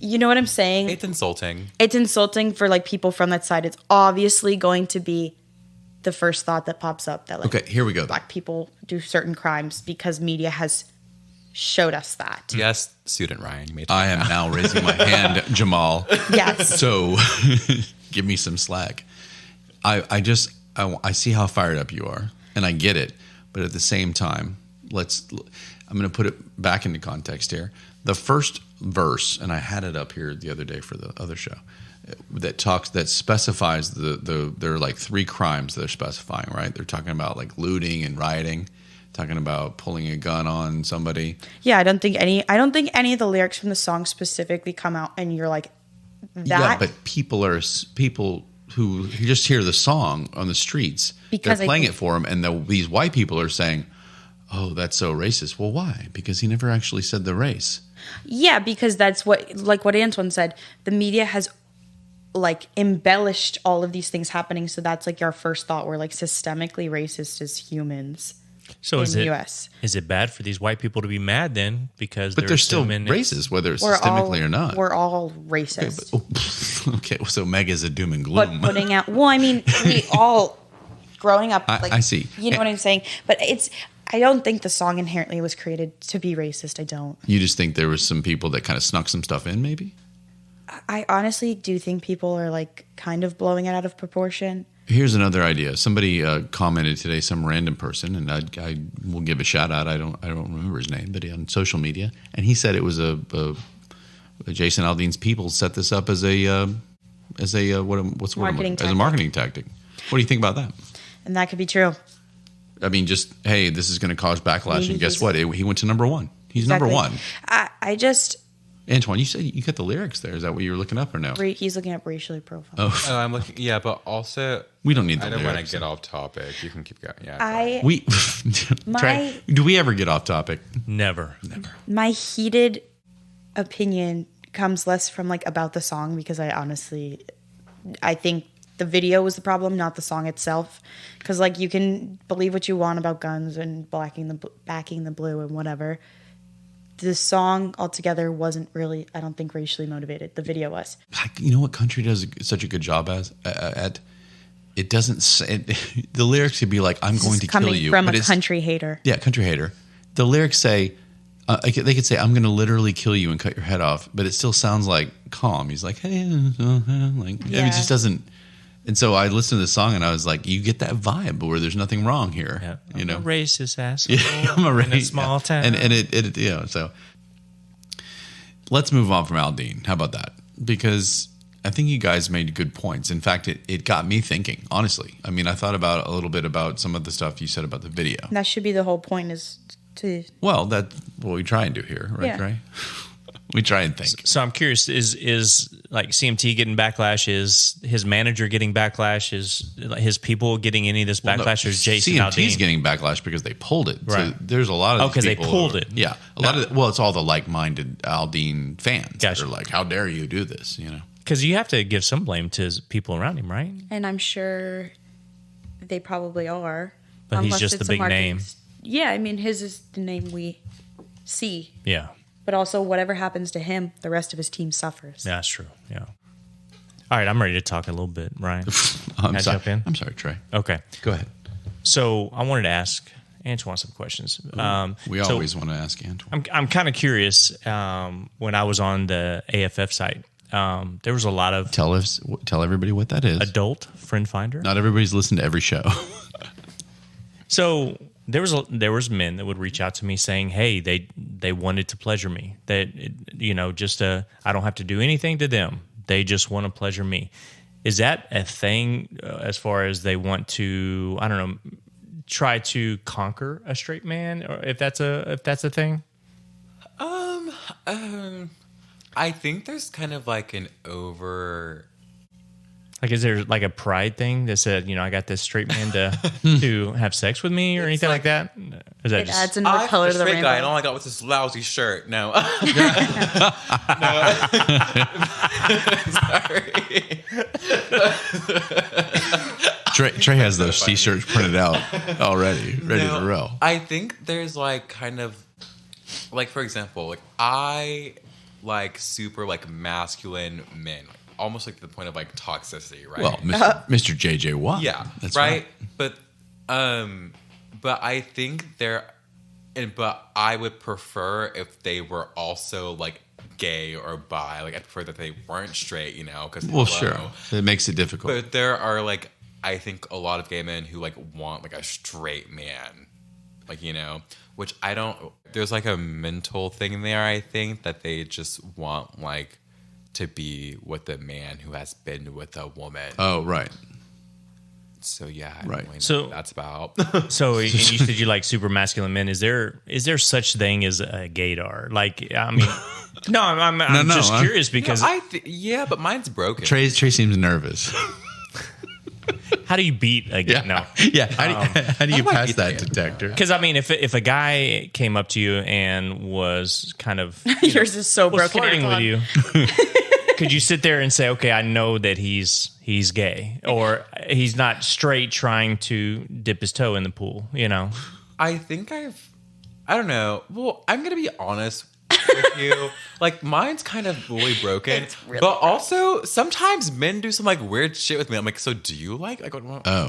you know what I'm saying? It's insulting. It's insulting for like people from that side. It's obviously going to be the first thought that pops up that like Okay, here we go. black people do certain crimes because media has showed us that. Yes, student Ryan. You may I am now raising my hand, Jamal. Yes. So give me some slack. I see how fired up you are, and I get it. But at the same time, I'm going to put it back into context here. The first verse, and I had it up here the other day for the other show, that specifies there are like 3 crimes they're specifying, right? They're talking about like looting and rioting, talking about pulling a gun on somebody. Yeah, I don't think any of the lyrics from the song specifically come out and you're like that. Yeah, but people who just hear the song on the streets, Because they're playing it for them, and these white people are saying, "Oh, that's so racist." Well, why? Because he never actually said the race. Yeah, because that's what Antwan said. The media has like embellished all of these things happening, so that's like our first thought. We're like systemically racist as humans. So in is the it US. is it bad for these white people to be mad then because But they're still assuming racist, whether it's We're systemically all, or not. We're all racist. Okay, so Meg is a doom and But gloom. putting out, well, I mean, we all growing up. I- Like, I see. You know what I'm saying? But I don't think the song inherently was created to be racist. I don't. You just think there was some people that kind of snuck some stuff in, maybe? I honestly do think people are like kind of blowing it out of proportion. Here's another idea. Somebody commented today, some random person, and I will give a shout out. I don't remember his name, but on social media, and he said it was a Jason Aldean's people set this up as a what's the word? Marketing As a tactic. marketing tactic. What do you think about that? And that could be true. I mean, just hey, this is going to cause backlash, Maybe and guess he's- what? He went to number 1. He's Exactly. number 1. I just, Antwan, you said you got the lyrics there. Is that what you were looking up or no? he's looking up racially profiled. Oh, I'm looking. Yeah, but also We don't need the I don't want to lyrics. get off topic. You can keep going. Yeah. We My- Trey, do we ever get off topic? never. My heated opinion comes less from like about the song because I think the video was the problem, not the song itself. Because like you can believe what you want about guns and backing the blue and whatever. The song altogether wasn't really, I don't think, racially motivated. The video was. Like, you know what country does such a good job at? It doesn't say the lyrics could be like, "I'm going to kill Coming you," from but a it's country hater. yeah, country hater. The lyrics say they could say, "I'm going to literally kill you and cut your head off," but it still sounds like calm. He's like, "Hey," like I mean, Yeah. it just doesn't. And so I listened to the song and I was like, "You get that vibe where there's nothing wrong here." Yeah. You know, I'm a racist asshole. yeah, I'm a in a small town. and it you know. So let's move on from Aldean. How about that? Because I think you guys made good points. In fact, it got me thinking. Honestly, I mean, I thought about a little bit about some of the stuff you said about the video. That should be the whole point, is to Well, that's what we try and do here, right, Yeah. Trey? We try and think. So I'm curious: is like CMT getting backlash? Is his manager getting backlash? Is his people getting any of this backlash? Or is Jason CMT's Aldean? getting backlash because they pulled it. So Right. there's a lot of Oh, these 'cause they people pulled who- it. Yeah, a lot of well, it's all the like-minded Aldean fans. Gotcha. They're like, "How dare you do this?" You know. Because you have to give some blame to his people around him, right? and I'm sure they probably are. But he's unless just it's the a big marketing name. Yeah, I mean, his is the name we see. Yeah, But also, whatever happens to him, the rest of his team suffers. yeah, that's true. Yeah. All right, I'm ready to talk a little bit, Ryan. I'm Can I sorry. jump in? I'm sorry, Trey. Okay. Go ahead. So I wanted to ask Antwan some questions. We so always want to ask Antwan. I'm kind of curious. When I was on the AFF site, there was a lot of Tell everybody what that is. adult friend finder. Not everybody's listened to every show. So there was men that would reach out to me saying, "Hey, they wanted to pleasure me. That just I don't have to do anything to them. They just want to pleasure me." Is that a thing as far as they want to? I don't know. Try to conquer a straight man, or if that's a thing. I think there's kind of like an Like, is there like a pride thing that said, I got this straight man to have sex with me or anything like that? Is that It adds another color to the straight rainbow. guy, and all I got was this lousy shirt. No. Sorry. Trey has those T-shirts printed out already, ready to roll. I think there's like kind of like, for example, like I like super like masculine men, like, almost like to the point of like toxicity, right? Well, Mr. JJ Watt. Yeah, that's right. But I think but I would prefer if they were also like gay or bi. Like I prefer that they weren't straight, because Well, sure, it makes it difficult. But there are like, I think a lot of gay men who like want like a straight man, like, which I don't. There's like a mental thing there. I think that they just want like to be with a man who has been with a woman. Oh, right. So yeah, I Right. don't really know So- what that's about. So and you said you like super masculine men. Is there such thing as a gaydar? Like, I mean, no, I'm just curious because Yeah, but mine's broken. Trey seems nervous. how do you beat a gay? No. Yeah. How do you might pass be that the- detector? Because I mean, if a guy came up to you and was kind of Yours is so was broken. flirting with Antwan. you, could you sit there and say, okay, I know that he's gay or he's not straight trying to dip his toe in the pool? I think I don't know. Well, I'm gonna be honest with you. Like mine's kind of really broken, It's really but also sometimes men do some like weird shit with me. I'm like, so do you like what's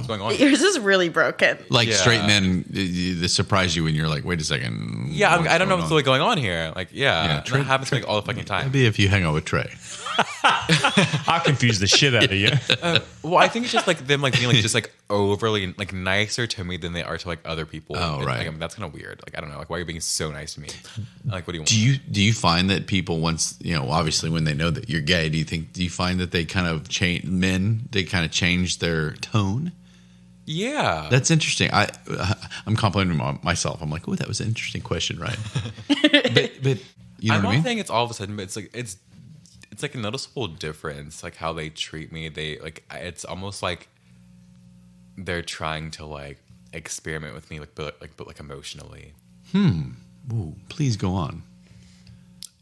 going on? Yours is really broken. Like Yeah. straight men, they surprise you when you're like, wait a second. Yeah, I don't know going what's on? really going on here. Like, yeah, Trey- that happens to me like all the fucking time. That'd be if you hang out with Trey. I'll confuse the shit out of you. Well, I think it's just like them like being like just like overly like nicer to me than they are to like other people. Oh, And, right. like, I mean, that's kind of weird. Like I don't know. Like why are you being so nice to me? Like what do you want? Do you find that people once obviously when they know that you're gay, do you find that they kind of change their tone? Yeah. That's interesting. I'm complimenting myself. I'm like, oh, that was an interesting question, Ryan. but you know I'm what I not mean? saying it's all of a sudden, but it's like a noticeable difference, like how they treat me. They like it's almost like they're trying to like experiment with me, but emotionally. Ooh, please go on.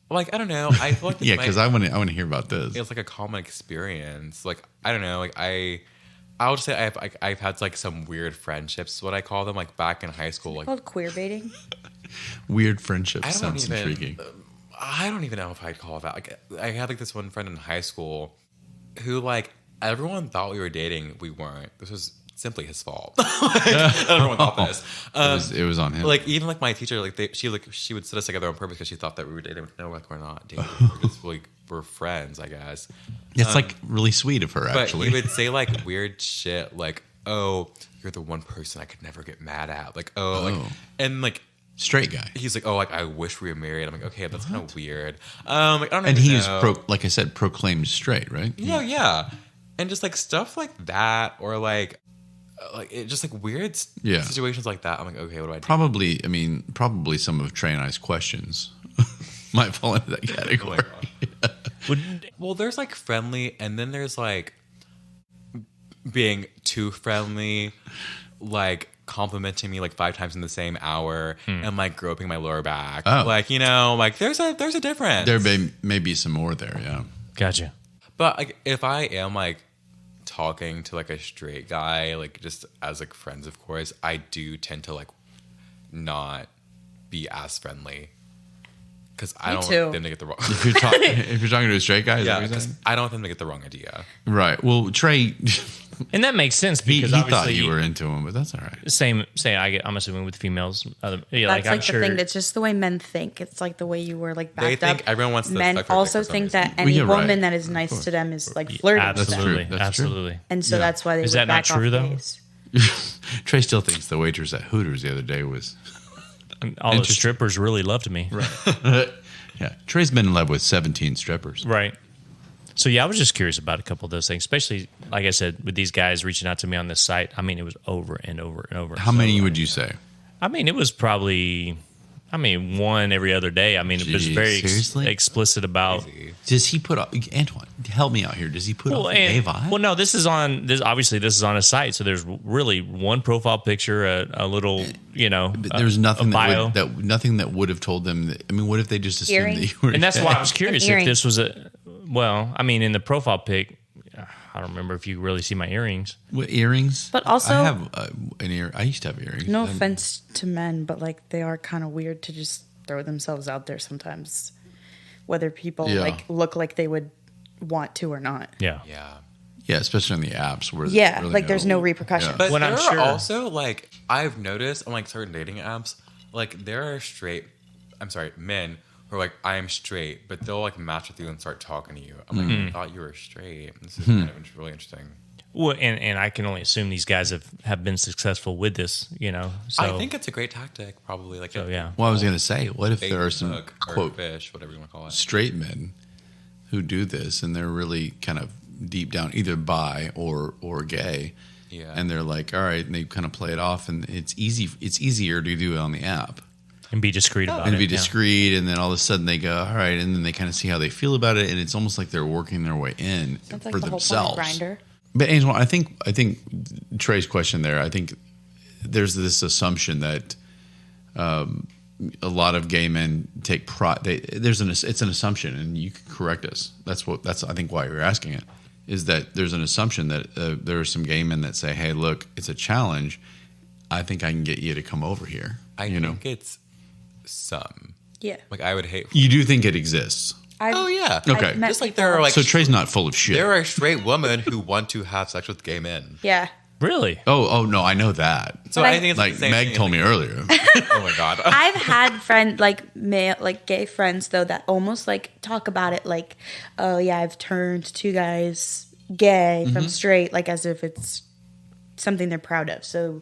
Like I don't know. I feel like this Yeah, might- because I want to hear about this. it's like a common experience. Like I don't know. Like I'll just say I've had like some weird friendships. What I call them, like back in high school. Like Called queer baiting. Weird friendships I don't sounds even- intriguing. I don't even know if I'd call that. Like I had like this one friend in high school who like everyone thought we were dating. We weren't. This was simply his fault. Like, everyone thought this. It was on him. Like even like my teacher, like she would sit us together on purpose because she thought that we were dating. No, like we're not dating. We're friends, I guess. it's like really sweet of her, But actually. he would say like weird shit, like, "Oh, you're the one person I could never get mad at." Like, like, and like Straight guy. he's like, "Oh, like I wish we were married." I'm like, "Okay, that's kind of weird." Like, I don't And even he's know. like I said, proclaimed straight, right? Yeah, and just like stuff like that, or like just like weird situations like that. I'm like, okay, what do I do? Probably some of Trey and I's questions might fall into that category. Well, there's like friendly, and then there's like being too friendly, like complimenting me like 5 times in the same hour, and like groping my lower back. Oh. Like like there's a difference. There may be some more there, yeah. Gotcha. But like if I am like talking to like a straight guy, like just as like friends, of course, I do tend to like not be as friendly because I don't too. want them to get the wrong. If you're talking to a straight guy, is that Yeah, what you're 'cause saying? I don't want them to get the wrong idea. Right. Well, Trey, And that makes sense he because thought obviously you were into him, but that's all right. I'm assuming with females. That's I'm like sure. the thing. That's just the way men think. It's like the way you were like They backed think up. everyone wants to Men fuck their dick also for some think reason. that any you're right. woman that is nice to them is like flirting with them. Absolutely, That's true. absolutely. And so that's why they Is would that not back true, off though? gays. Trey still thinks the waitress at Hooters the other day was. All the Interesting. strippers really loved me. Yeah, Trey's been in love with 17 strippers. Right. So yeah, I was just curious about a couple of those things, especially like I said, with these guys reaching out to me on this site. I mean, it was over and over and over. How many would you say? I mean, it was probably, I mean, one every other day. I mean, it was Jeez, very seriously? explicit about. Crazy. Does he put Antwan? Help me out here. Does he put off a gay vibe? Well, no, this is on this. Obviously, this is on a site, so there's really one profile picture, a little, But there's nothing bio. nothing that would have told them. That, I mean, what if they just assumed Earring. that you were? And that's gay? why I was curious if earring. this was a. Well, I mean, in the profile pic, I don't remember if you really see my earrings. What, earrings. But also- I have an ear. I used to have earrings. No I'm- offense to men, but like they are kind of weird to just throw themselves out there sometimes, whether people Yeah. like look like they would want to or not. Yeah. Yeah. Yeah, especially on the apps where Yeah, really like there's no repercussion. Yeah. But When there I'm are sure- also like I've noticed on like certain dating apps, like there are men who are like, I am straight, but they'll like match with you and start talking to you. I'm like, I thought you were straight. This is kind of really interesting. Well, and I can only assume these guys have been successful with this, So I think it's a great tactic, probably. Like, So, yeah. Well, I was going to say, what if bait there are and some hook or quote fish, whatever you want to call it. straight men who do this and they're really kind of deep down either bi or gay, Yeah. and they're like, all right, and they kind of play it off, and it's easier to do it on the app and be discreet about and it. be yeah. discreet, and then all of a sudden they go, all right, and then they kind of see how they feel about it, and it's almost like they're working their way in That's like for the whole point themselves. of Grindr. But Antwan, I think Trey's question there. I think there's this assumption that a lot of gay men take pride. It's an assumption, and you can correct us. That's I think why you're asking it. Is that there's an assumption that there are some gay men that say, "Hey, look, it's a challenge. I think I can get you to come over here." I think it's some. Yeah. Like, I would hate. You do think it exists? Oh, yeah. Okay. I've met Just like people- there are like. So Trey's not full of shit. there are straight women who want to have sex with gay men. Yeah. Really? Oh no, I know that. So But I think it's Like the same Meg thing. told me earlier. Oh my god. I've had gay friends though that almost like talk about it like, oh yeah, I've turned two guys gay from straight, like as if it's something they're proud of. So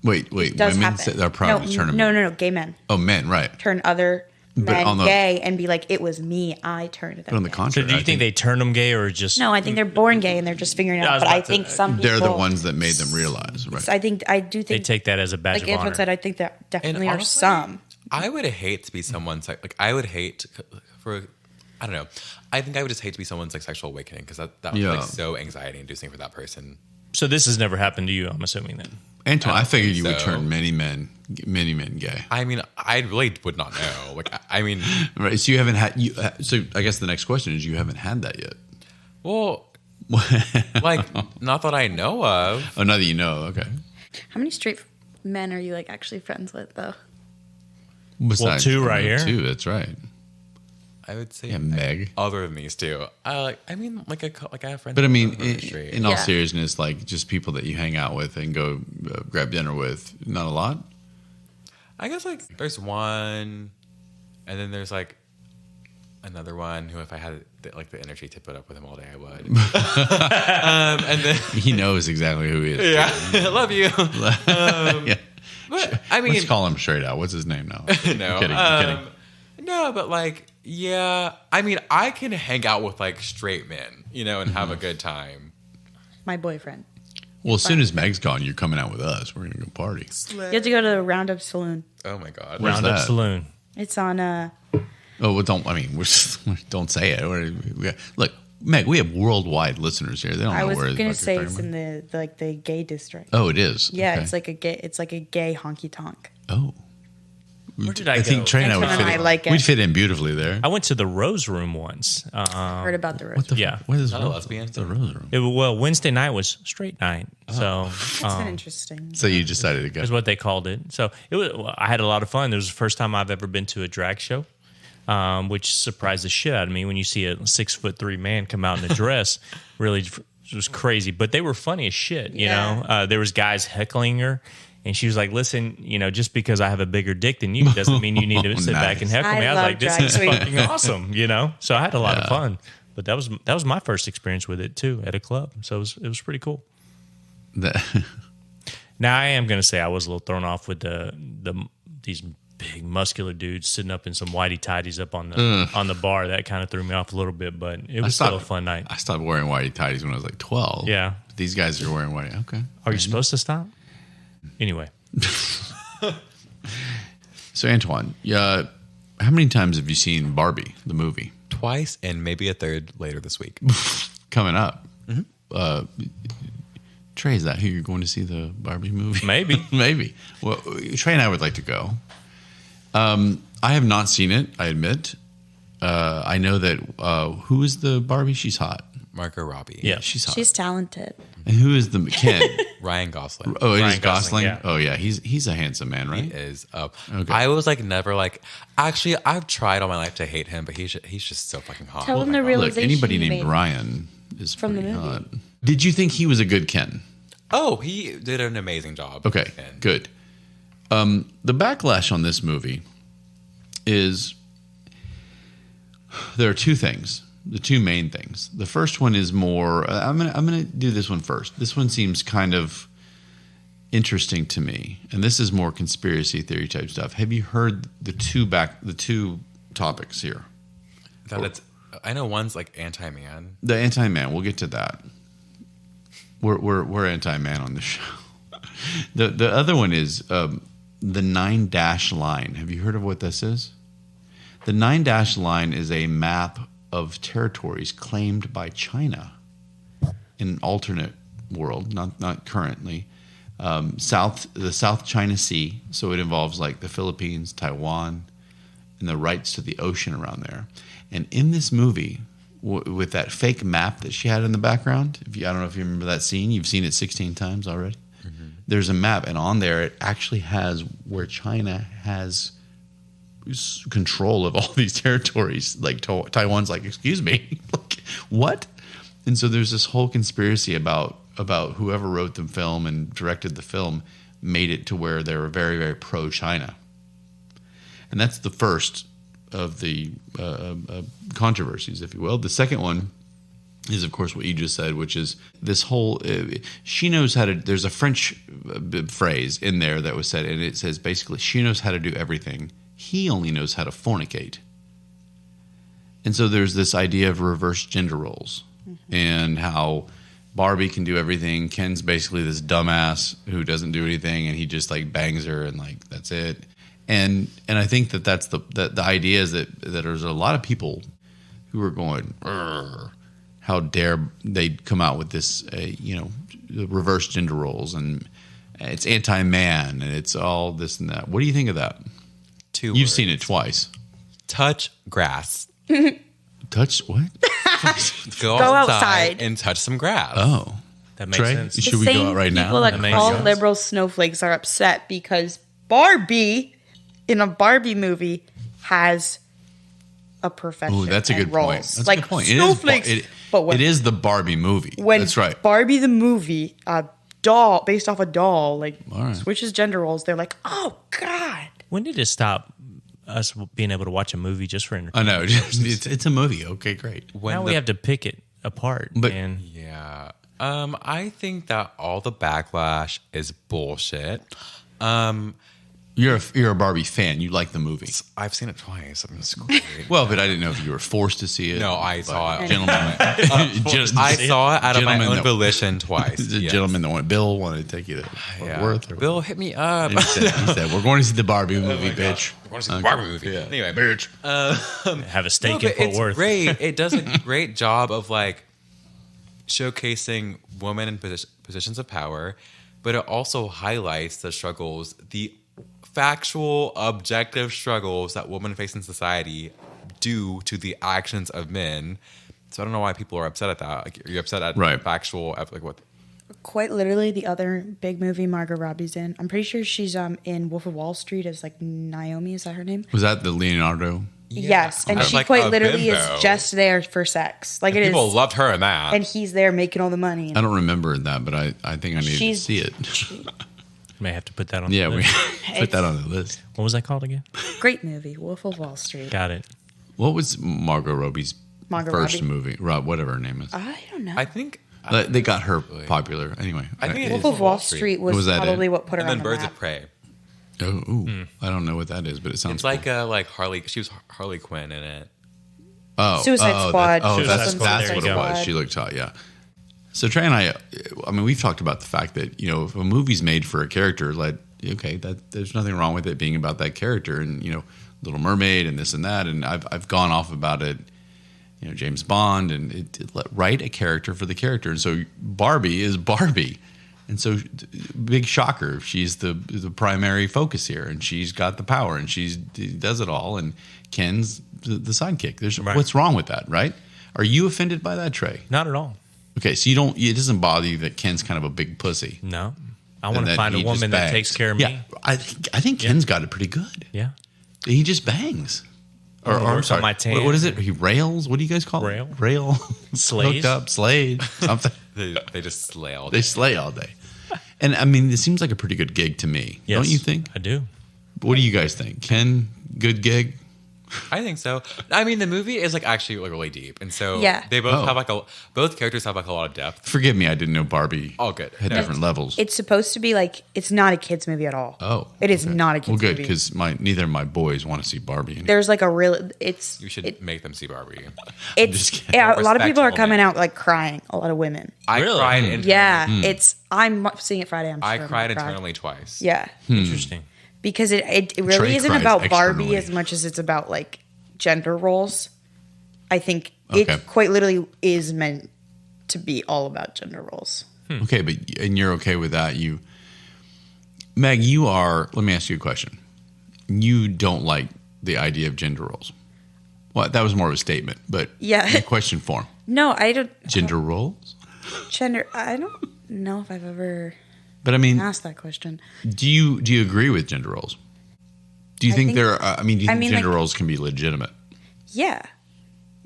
Wait, it does women happen. say are proud to turn them. No, gay men Oh, men, right? turn other But men on the- gay and be like, it was me, I turned them. But on the gay. So contrary, do you think they turn them gay or just No, I think they're born gay and they're just figuring it I out. was But I about to- think some people they're the ones that made them realize, right? I do they think take that as a badge like of honor? Antwan said, I think there definitely are honestly, some. I would hate to be someone's like I would hate for I don't know. I think I would just hate to be someone's like sexual awakening because that was Yeah. like so anxiety inducing for that person. So this has never happened to you, I'm assuming then. Antwan, I figured you would so. turn many men gay. I mean, I really would not know. Like, I mean, Right? So you haven't had you. So I guess the next question is, you haven't had that yet. well, like not that I know of. Oh, now that you know, okay. How many straight men are you like actually friends with though? Besides, two right here. Two, that's right. I would say Yeah, Meg. other than these two. I mean, like I have friends. But I mean, who are straight. in all Yeah. seriousness, like just people that you hang out with and go grab dinner with, not a lot. I guess like there's one, and then there's like another one who, if I had like the energy to put up with him all day, I would. And then He knows exactly who he is. yeah, love you. Yeah. But I mean, Let's call him straight out. What's his name now? no, I'm kidding. no, but like, yeah, I mean, I can hang out with like straight men, and have a good time. My boyfriend. Well, as soon as Meg's gone, you're coming out with us. We're gonna go party. You have to go to the Roundup Saloon. Oh my god. Where's Roundup that? Saloon. It's on Oh, well, don't. I mean, don't say it. Look, Meg, we have worldwide listeners here. They don't I know was where. gonna you're say talking it's about. in the gay district. Oh, it is. Yeah, Okay. it's like a gay honky tonk. Oh. Where did I I think go? Trey and I would Antwan fit and I in. like it. We'd fit in beautifully there. I went to the Rose Room once. Heard about the What roast. the? Yeah. What is Not a Rose? lesbian? What's the Rose Room? Well, Wednesday night was straight night, so That's an interesting. So you decided to go. is what they called it. So it was. I had a lot of fun. It was the first time I've ever been to a drag show, which surprised the shit out of me when you see a 6'3" man come out in a dress. Really, it was crazy. But they were funny as shit. You Yeah. know, there was guys heckling her. And she was like, listen, just because I have a bigger dick than you doesn't mean you need to sit back and heckle me. I was love like, this drag is queens. fucking awesome, So I had a lot of fun. But that was my first experience with it too at a club. So it was pretty cool. Now I am going to say I was a little thrown off with these big muscular dudes sitting up in some whitey tidies up on the bar. That kind of threw me off a little bit, but it was still a fun night. I stopped wearing whitey tidies when I was like 12. Yeah. These guys are wearing whitey. Okay. Are you supposed to stop? Anyway, So Antwan, how many times have you seen Barbie the movie? Twice, and maybe a third later this week. Coming up. Trey, is that who you're going to see the Barbie movie? Maybe. Maybe. Well, Trey and I would like to go. I have not seen it, I admit. I know that who is the Barbie? She's hot. Margot Robbie. Yeah. She's hot. She's talented. And who is the Ken? Ryan Gosling. Oh, it Ryan is Gosling? Gosling, yeah. Oh, yeah. He's a handsome man, right? He is. Okay. I was like never like. Actually, I've tried all my life to hate him, but he's just so fucking hot. Tell him the Look, realization anybody you named made Ryan is from the pretty movie. hot. Did you think he was a good Ken? Oh, he did an amazing job. Okay, And good. The backlash on this movie is there are two things, the two main things. The first one is more. I'm gonna do this one first. This one seems kind of interesting to me, and this is more conspiracy theory type stuff. Have you heard the two topics here? I know one's like anti-man. The anti-man. We'll get to that. We're anti-man on the show. The other one is the 9- line. Have you heard of what this is? The 9- line is a map of territories claimed by China in an alternate world, not currently. The South China Sea, so it involves like the Philippines, Taiwan, and the rights to the ocean around there. And in this movie, with that fake map that she had in the background, I don't know if you remember that scene. You've seen it 16 times already. Mm-hmm. There's a map, and on there it actually has where China has control of all these territories. Like Taiwan's like, excuse me, like, what? And so there's this whole conspiracy about whoever wrote the film and directed the film made it to where they were very, very pro-China. And that's the first of the controversies, if you will. The second one is, of course, what you just said, which is this whole she knows how to. There's a French phrase in there that was said, and it says basically she knows how to do everything. He only knows how to fornicate. And so there's this idea of reverse gender roles, and how Barbie can do everything. Ken's basically this dumbass who doesn't do anything, and he just like bangs her, and like that's it. And I think that's the idea is that there's a lot of people who are going, how dare they come out with this, reverse gender roles, and it's anti-man, and it's all this and that. What do you think of that? You've You've seen it twice. Touch grass. Touch what? Go outside. and touch some grass. Oh, That makes Trey, sense. should we go out right now? People that That makes call sense. liberal snowflakes are upset because Barbie, in a Barbie movie, has a profession. Oh, that's a and good roles. point. That's like a good point. snowflakes. It is the Barbie movie. When That's right. Barbie the movie, a doll based off a doll, like All right. switches gender roles, they're like, oh God. When did it stop us being able to watch a movie just for I entertainment? know. It's a movie. Okay, great. Now we have to pick it apart. But- and Yeah. I think that all the backlash is bullshit. You're a Barbie fan. You like the movie. I've seen it twice. I mean, it's great. Well, but I didn't know if you were forced to see it. No, I saw it. Gentlemen, I saw it out of my Gentlemen own that- volition twice. the Yes. gentleman that Bill wanted to take you to Fort Yeah. Worth. Or Bill, hit me up. he said, "We're going to see the Barbie movie, bitch. We're going to see the Barbie movie. Yeah. Anyway, bitch." have a no, steak but in Fort it's Worth. great. It does a great job of like showcasing women in positions of power, but it also highlights the struggles, the factual, objective struggles that women face in society due to the actions of men. So I don't know why people are upset at that. Like, are you upset at Right. factual, like what? Quite literally, the other big movie Margot Robbie's in. I'm pretty sure she's in Wolf of Wall Street as like Naomi. Is that her name? Was that the Leonardo? Yes, and Kind of she like quite a literally bimbo. is just there for sex. Like it is, People loved her in that. and he's there making all the money. I don't remember that, but I think I need to She's- see it. May have to put that on. Yeah, the we list. put that on the list. What was that called again? Great movie, Wolf of Wall Street. Got it. What was Margot Robbie's Margot first Robbie? movie? Whatever her name is. I don't know. I think. They got her popular anyway. I think it Wolf is of Wall Street was Was that probably it? what put her And on then the Birds map. of Prey. Oh, ooh, I don't know what that is, but it sounds It's like Harley. She was Harley Quinn in it. Suicide Squad. That's Suicide Squad, that's there what you it go. was. She looked hot, yeah. So Trey and I mean, we've talked about the fact that if a movie's made for a character, okay, that there's nothing wrong with it being about that character, and Little Mermaid and this and that, and I've gone off about it. James Bond, and write a character for the character, and so Barbie is Barbie, and so big shocker, she's the primary focus here, and she's got the power, and she does it all, and Ken's the sidekick. What's wrong with that, right? Are you offended by that, Trey? Not at all. Okay, so it doesn't bother you that Ken's kind of a big pussy. No, I want to find a woman that takes care of me. Yeah, I think Ken's got it pretty good. Yeah, he just bangs. Or sorry, my tan. What is it? He rails? What do you guys call it? Rail. Slays. Hooked up, slayed, something. They just slay all day. They slay all day. And I mean, it seems like a pretty good gig to me. Yes, don't you think? I do. What do you guys think? Ken, good gig? I think so. I mean, the movie is actually really deep, and so Yeah. they both have both characters have a lot of depth. Forgive me, I didn't know Barbie All good. had different levels. It's supposed to be it's not a kids movie at all. Oh. It is okay. not a kids movie. Well, good, because neither of my boys want to see Barbie anymore. There's a real, You should make them see Barbie. it's, just kidding. yeah, a lot of people are Respectable coming man. out crying, a lot of women. I Really? cried internally. Yeah, I'm seeing it Friday. I sure I'm cried gonna cry. internally twice. Yeah, Interesting. because it really Trey isn't cries about Barbie externally. as much as it's about gender roles. I think Okay. it quite literally is meant to be all about gender roles. Okay, and you're okay with that. Meg, let me ask you a question. You don't like the idea of gender roles. Well, that was more of a statement, but Yeah. in question form. No, I don't. Gender roles? I don't know if I've ever But I mean, asked that question. do you agree with gender roles? Do you think think- there are, do you think mean, gender roles can be legitimate? Yeah,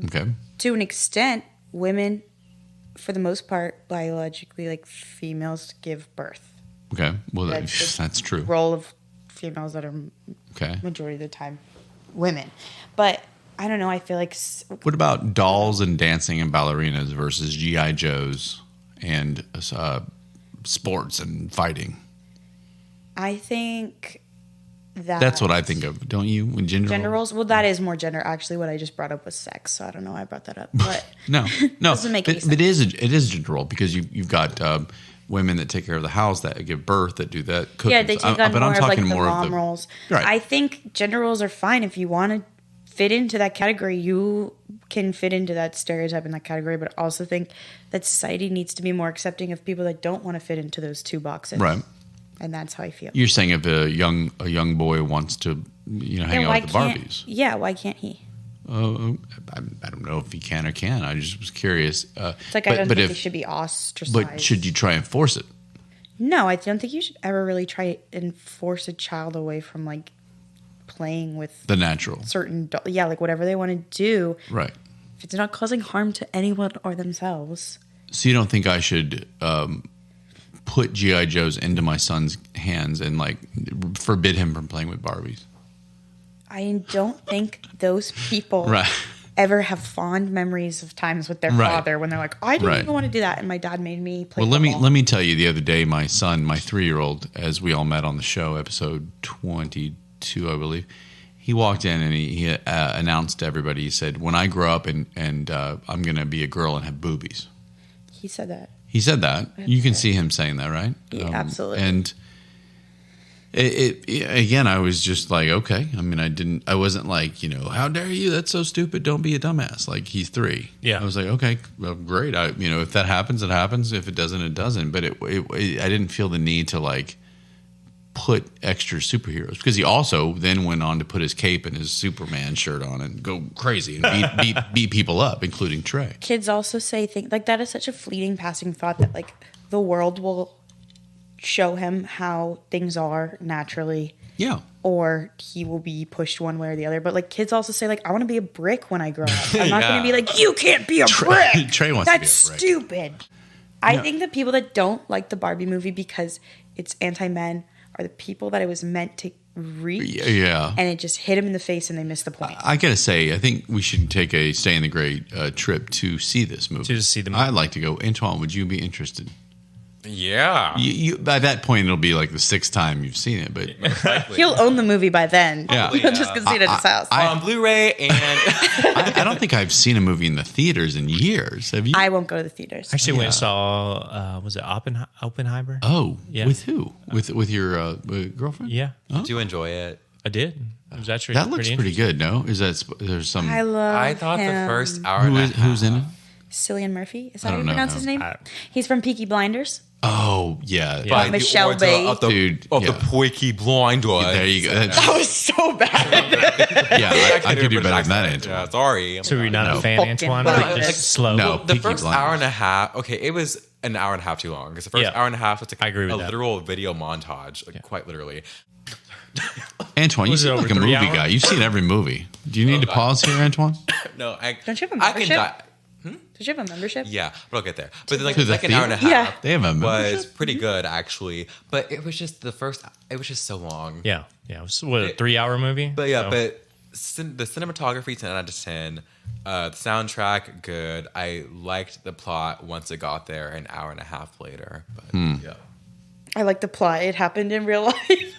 Okay. to an extent, women, for the most part, biologically, females give birth. Okay. Well, That's that's true. Role of females that are Okay. majority of the time women, but I don't know. I feel like What about dolls and dancing and ballerinas versus GI Joes and sports and fighting? I think that That's what I think of, don't you? When gender roles. Well, that is more gender. Actually, what I just brought up was sex, so I don't know why I brought that up. But No, Doesn't make any but it is a gender role because you've got women that take care of the house, that give birth, that do that. Cooking. yeah, they take on but more I'm of talking the more mom of the roles. Right. I think gender roles are fine if you want to fit into that category. You can fit into that stereotype in that category, but I also think that society needs to be more accepting of people that don't want to fit into those two boxes. Right. And that's how I feel. You're saying if a young boy wants to hang out with the Barbies. Yeah, why can't he? I don't know if he can or can't. I just was curious. It's I don't think they should be ostracized. But should you try and force it? No, I don't think you should ever really try and force a child away from playing with The natural. certain whatever they want to do. Right. If it's not causing harm to anyone or themselves. So you don't think I should put GI Joes into my son's hands and forbid him from playing with Barbies? I don't think those people Right. ever have fond memories of times with their Right. father when they're like, I didn't Right. even want to do that, and my dad made me play. Well, football. let me tell you. The other day, my son, my 3-year-old, as we all met on the show, episode 22, I believe, he walked in and he announced to everybody. He said, "When I grow up and I'm going to be a girl and have boobies." He said that. He said that. You can see him saying that, right? Yeah, absolutely. And it again, I was just like, okay. I mean, I wasn't like, how dare you? That's so stupid. Don't be a dumbass. Like, he's 3. Yeah. I was like, okay, well, great. If that happens, it happens. If it doesn't, it doesn't. But I didn't feel the need to put extra superheroes, because he also then went on to put his cape and his Superman shirt on and go crazy and beat people up, including Trey. Kids also say things that is such a fleeting, passing thought that the world will show him how things are naturally. Yeah. Or he will be pushed one way or the other. But kids also say I want to be a brick when I grow up. I'm not going to be you can't be a brick. Trey wants to be a That's brick. stupid. I think the people that don't like the Barbie movie because it's anti-men are the people that it was meant to reach. Yeah. And it just hit them in the face and they missed the point. I gotta say, I think we should take a Stay in the Grey trip to see this movie. To see the movie. I'd like to go. Antwan, would you be interested? Yeah. You by that point it'll be like the 6th time you've seen it, but He'll own the movie by then. Yeah. He'll just go see it at his house. On Blu-ray and I don't think I've seen a movie in the theaters in years. Have you? I won't go to the theaters. Actually, went and saw, was it Oppenheimer? Oh, Yeah. with who? With your girlfriend? Yeah, did you enjoy it? I did. It was actually That looks pretty good. No, is that there's some? I love I thought him. the first hour and a half. Who's in it? Cillian Murphy. Is that I how you don't know pronounce him. his name? He's from Peaky Blinders. Oh yeah, By the Michelle order Bay. of the, Dude, of the yeah. Peaky Blinders. There you go. That was so bad. Yeah, I could do better than that, Antoine. Yeah, sorry. So you're not No. a fan, Fucking Antoine? Blinders. Like, Like, just slow. No. The Peaky first Blinders. hour and a half, okay, it was an hour and a half too long because the first Yeah. hour and a half was like I agree with a that. literal video montage, like, quite literally. Antoine, you Was it seem over like a 3 movie hours? guy. You've seen every movie. Do you need to pause here, Antoine? No, Don't you have a I can membership? die. Did you have a membership? Yeah, but I'll get there. But like To the the second hour and a theater? half Yeah. They have a was membership? pretty good actually. But it was just the first. It was just so long. Yeah. It was, what, a 3-hour movie? But yeah, So- but the cinematography 10 out of 10. The soundtrack good. I liked the plot once it got there an hour and a half later. But yeah. I like the plot. It happened in real life.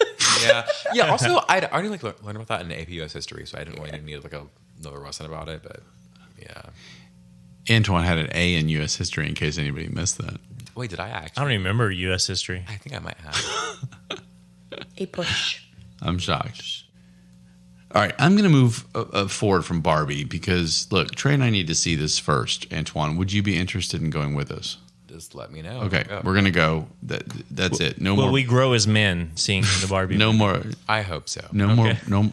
Yeah. Also, I already like learned about that in AP US history, so I didn't really need like another lesson about it. But yeah. Antoine had an A in U.S. history in case anybody missed that. Wait, did I I actually? don't even remember U.S. history. I think I might have. A push. I'm shocked. All right, I'm going to move forward from Barbie because, look, Trey and I need to see this first. Antoine, would you be interested in going with us? Just let me know. Okay, Go. we're going to go. That's it. No Will more. we grow as men seeing the Barbie? No movie? more. I hope so. No more. Okay. No. More.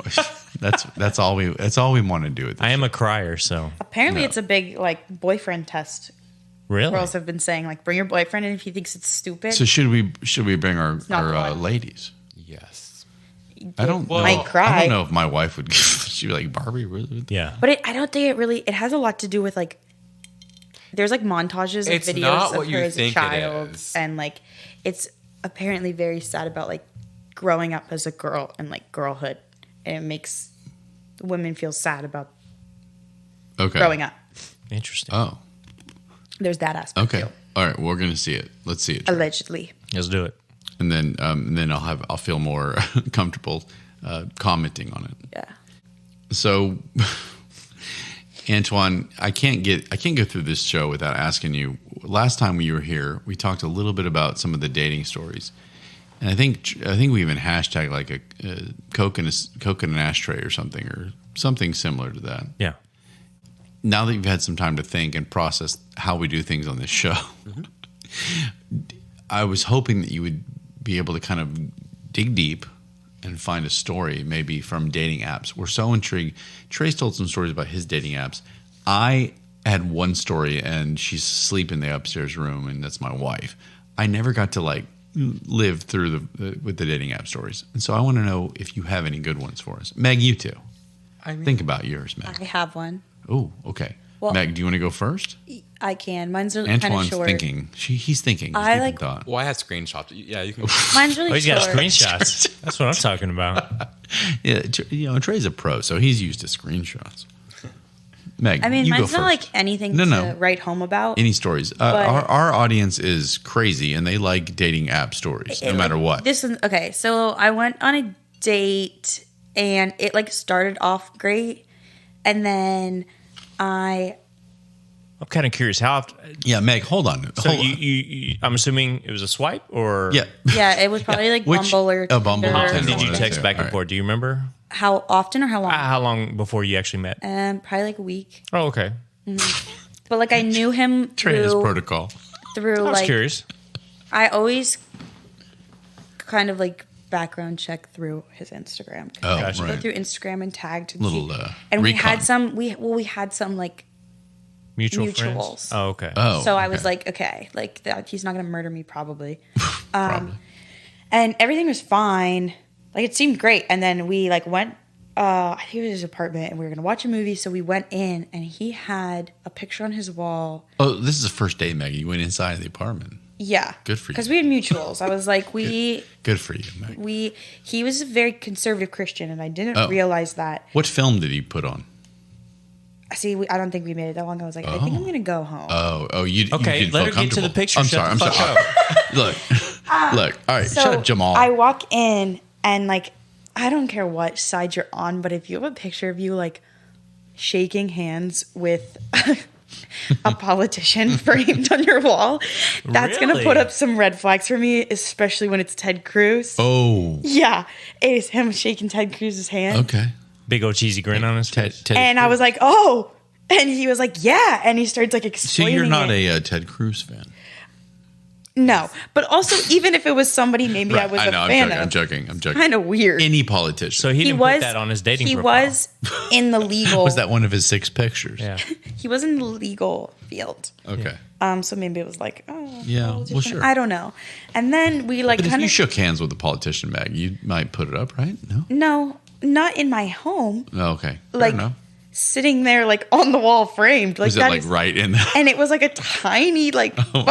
That's all we. That's all we want to do. At this I am a crier, so Apparently, No. it's a big like boyfriend test. really. Girls have been saying like, bring your boyfriend, and if he thinks it's stupid, So should we bring our not fun. ladies? Yes. I don't. Well, know. might cry. I don't know if my wife would. She'd be like Barbie. Really? Yeah. But I don't think it really. It has a lot to do with like. There's like montages of It's videos not of what her you as a think it child, is. and like, it's apparently very sad about like growing up as a girl and like girlhood, and it makes women feel sad about Okay. growing up. Interesting. Oh. There's that aspect. Okay. Too, All right. We're gonna see it. Let's see it. Trey. allegedly. Let's do it. And then I'll feel more comfortable commenting on it. Yeah. So, Antoine, I can't go through this show without asking you. Last time you were here, we talked a little bit about some of the dating stories, and I think we even hashtag like a Coke in an ashtray or something similar to that. Yeah. Now that you've had some time to think and process how we do things on this show, I was hoping that you would be able to kind of dig deep and find a story maybe from dating apps. We're so intrigued. Trey's told some stories about his dating apps. I had one story, and she's asleep in the upstairs room, and that's my wife. I never got to like live through with the dating app stories, and so I want to know if you have any good ones for us. Meg, you too. I mean, Think about yours, Meg. I have one. Oh, okay. Well- Meg, do you want to go first? I can. Mine's kind of Antoine's short. thinking. He's thinking. I He's like- deep in thought. well, I have screenshots. Yeah, you can. Mine's really Oh, he's short. got screenshots. That's what I'm talking about. Yeah, Trey's a pro, so he's used to screenshots. Meg, I mean, you go mine's not first. like anything No, to no. write home about. Any stories? Our audience is crazy, and they like dating app stories, no matter what. This is okay. So I went on a date, and it like started off great, and then I'm kind of curious how often. Yeah, Meg, hold on. So you, I'm assuming it was a swipe, or Yeah. yeah, it was probably like Which- Bumble or oh, Bumble Tinder or or How often Tinder. did you something. text back and All right. forth? Do you remember? How often or how long? How long before you actually met? Probably like a week. Oh, okay. But like I knew him Trey has through protocol. I was like curious. I always kind of like background check through his Instagram. 'Cause Oh, I Gotcha. go right. through Instagram and tagged to Little, see. uh, And we recon. had some we had some like Mutual mutuals. friends. Oh, okay. Oh, so I was okay. like, okay, like that, he's not gonna murder me probably. Probably. And everything was fine. Like it seemed great. And then we like went I think it was his apartment and we were gonna watch a movie, so we went in and he had a picture on his wall. Oh, this is the first day, Meg. You went inside the apartment. Yeah. Good for you. Because we had mutuals. I was like, Good for you, Meg. he was a very conservative Christian and I didn't Oh. realize that. What film did he put on? I don't think we made it that long. I was like, I think I'm gonna go home. You Okay, didn't let feel her get to the comfortable. picture. I'm Shut sorry. the I'm fuck sorry. Look. All right. So shut up, Jamal. I walk in and like, I don't care what side you're on, but if you have a picture of you like shaking hands with a politician framed on your wall, that's going to Really? put up some red flags for me, especially when it's Ted Cruz. Oh. Yeah, it is him shaking Ted Cruz's hand. Okay. Big old cheesy grin on his face. Ted And I was like, oh. And he was like, yeah. And he started like so explaining you're not it. a Ted Cruz fan. No. But also, even if it was somebody maybe I was I a know. fan I'm of. joking. Kind of weird. Any politician. So he didn't put that on his dating He profile. was in the legal. was that one of his 6 pictures? Yeah. He was in the legal field. Okay. So maybe it was like, oh, Yeah, well, politician. sure. I don't know. And then we like But if kind you of shook hands with a politician, Meg, you might put it up, right? No. no, not in my home. Oh, okay. Fair Like enough. sitting there, like on the wall, framed. Like Was it that like is- right in the? And it was like a tiny like photo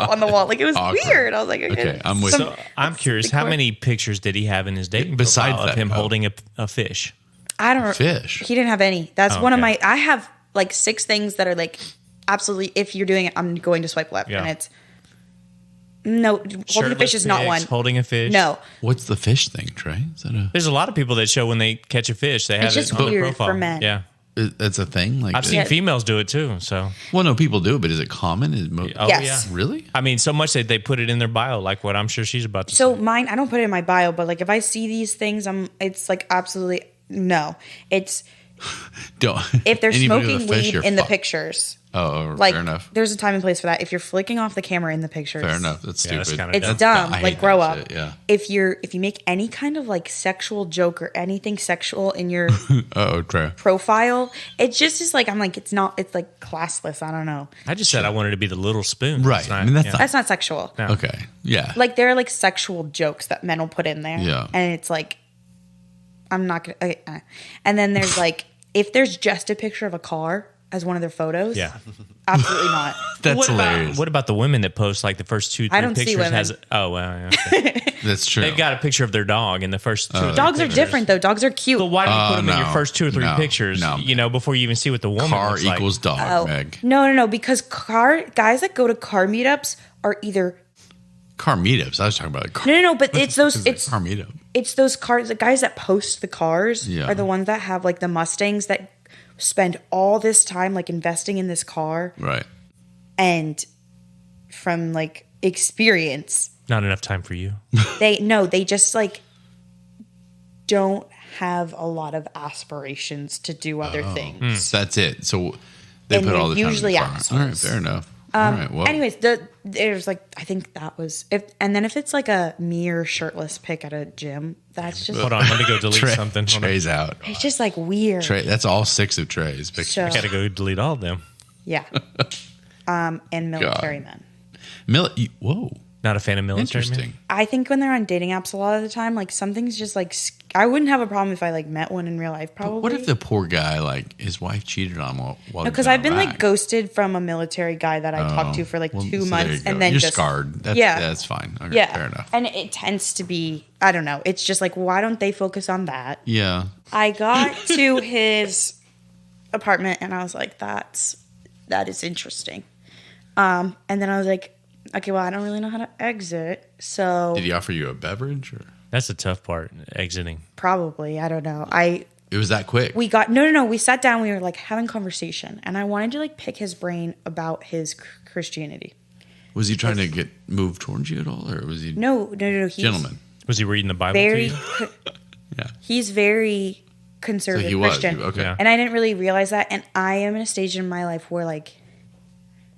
on the wall. Like it was Awkward. weird. I was like, Okay, I'm with some- you. So I'm curious, the how court- many pictures did he have in his dating Besides profile of that, him oh. holding a fish? I don't. Fish. He didn't have any. That's Oh, one of okay. my. I have like 6 things that are like absolutely. If you're doing it, I'm going to swipe left, Yeah. and it's no holding a fish Shirtless is not pics, one. Holding a fish. No, What's the fish thing, Trey? Is that a? There's a lot of people that show when they catch a fish, they have It's it just on the weird profile. for men. Yeah. That's a thing. Like I've seen Yeah. females do it too. So, Well, no, people do it, but is it common? oh Yes. yeah. Really? I mean, so much that they put it in their bio, like what I'm sure she's about to So say. mine, I don't put it in my bio, but like if I see these things, it's like absolutely no. It's Don't. if they're Anybody with smoking a fish, weed you're in the fucked. pictures. Oh, Like fair enough. there's a time and place for that. If you're flicking off the camera in the pictures, Fair enough. That's Yeah, that's stupid. kinda It's dumb. dumb. I hate Like grow that up. shit, yeah. If you make any kind of like sexual joke or anything sexual in your Oh, Trey. profile, it just is like I'm like it's like classless. I don't know. I just said I wanted to be the little spoon. Right. It's not- I mean, that's yeah. not- That's not sexual. No. Okay. Yeah. Like there are like sexual jokes that men will put in there. Yeah. And it's like I'm not gonna. Okay. And then there's like if there's just a picture of a car as one of their photos. Yeah. Absolutely not. That's what hilarious. About, what about the women that post like the first 2-3 I don't see pictures women. has oh well yeah, okay. That's true. They've got a picture of their dog in the first 2 or 3 Dogs are pictures. different though. Dogs are cute. But why do you put them in no, your first 2 or 3 no, pictures? no. You know, before you even see what the woman Car looks like. equals dog, Oh. Meg. No, because guys that go to car meetups are either Car meetups. I was talking about a car. no, but it's those It's a car meetup. it's those cars. The guys that post the cars Yeah. are the ones that have like the Mustangs that spend all this time like investing in this car, Right. and from like experience, Not enough time for you. they just like don't have a lot of aspirations to do other things. So that's it. So they And put all they're the time usually in the car. All right, assholes. fair enough. All right. Well, Anyways, there's like I think that was if it's like a mere shirtless pic at a gym, that's just Hold on, let me go delete Trey, something. Hold on. Trey's out. it's just like weird. Trey, that's all 6 of Trey's pictures. So I gotta go delete all of them. yeah, and military men. Whoa. Not a fan of military. Interesting. Man. I think when they're on dating apps a lot of the time, like something's just like I wouldn't have a problem if I like met one in real life. Probably. What if the poor guy, like, his wife cheated on him while he was Because in I've been Iraq? like ghosted from a military guy that I talked to for like Well, 2 so there months, you go. and then You're just scarred. That's, Yeah. That's fine. Okay, yeah, fair enough. and it tends to be I don't know. It's just like why don't they focus on that? Yeah. I got to his apartment and I was like, that is interesting. And then I was like, okay, well, I don't really know how to exit. So Did he offer you a beverage? Or That's the tough part, exiting. probably, I don't know. it was that quick? We got, no. We sat down, we were like having conversation and I wanted to like pick his brain about his Christianity. Was he trying to get moved towards you at all? Or was he No. He's gentleman? Was he reading the Bible very, to you? Yeah. he's very conservative So he was. Christian. Okay. Yeah. And I didn't really realize that. And I am in a stage in my life where like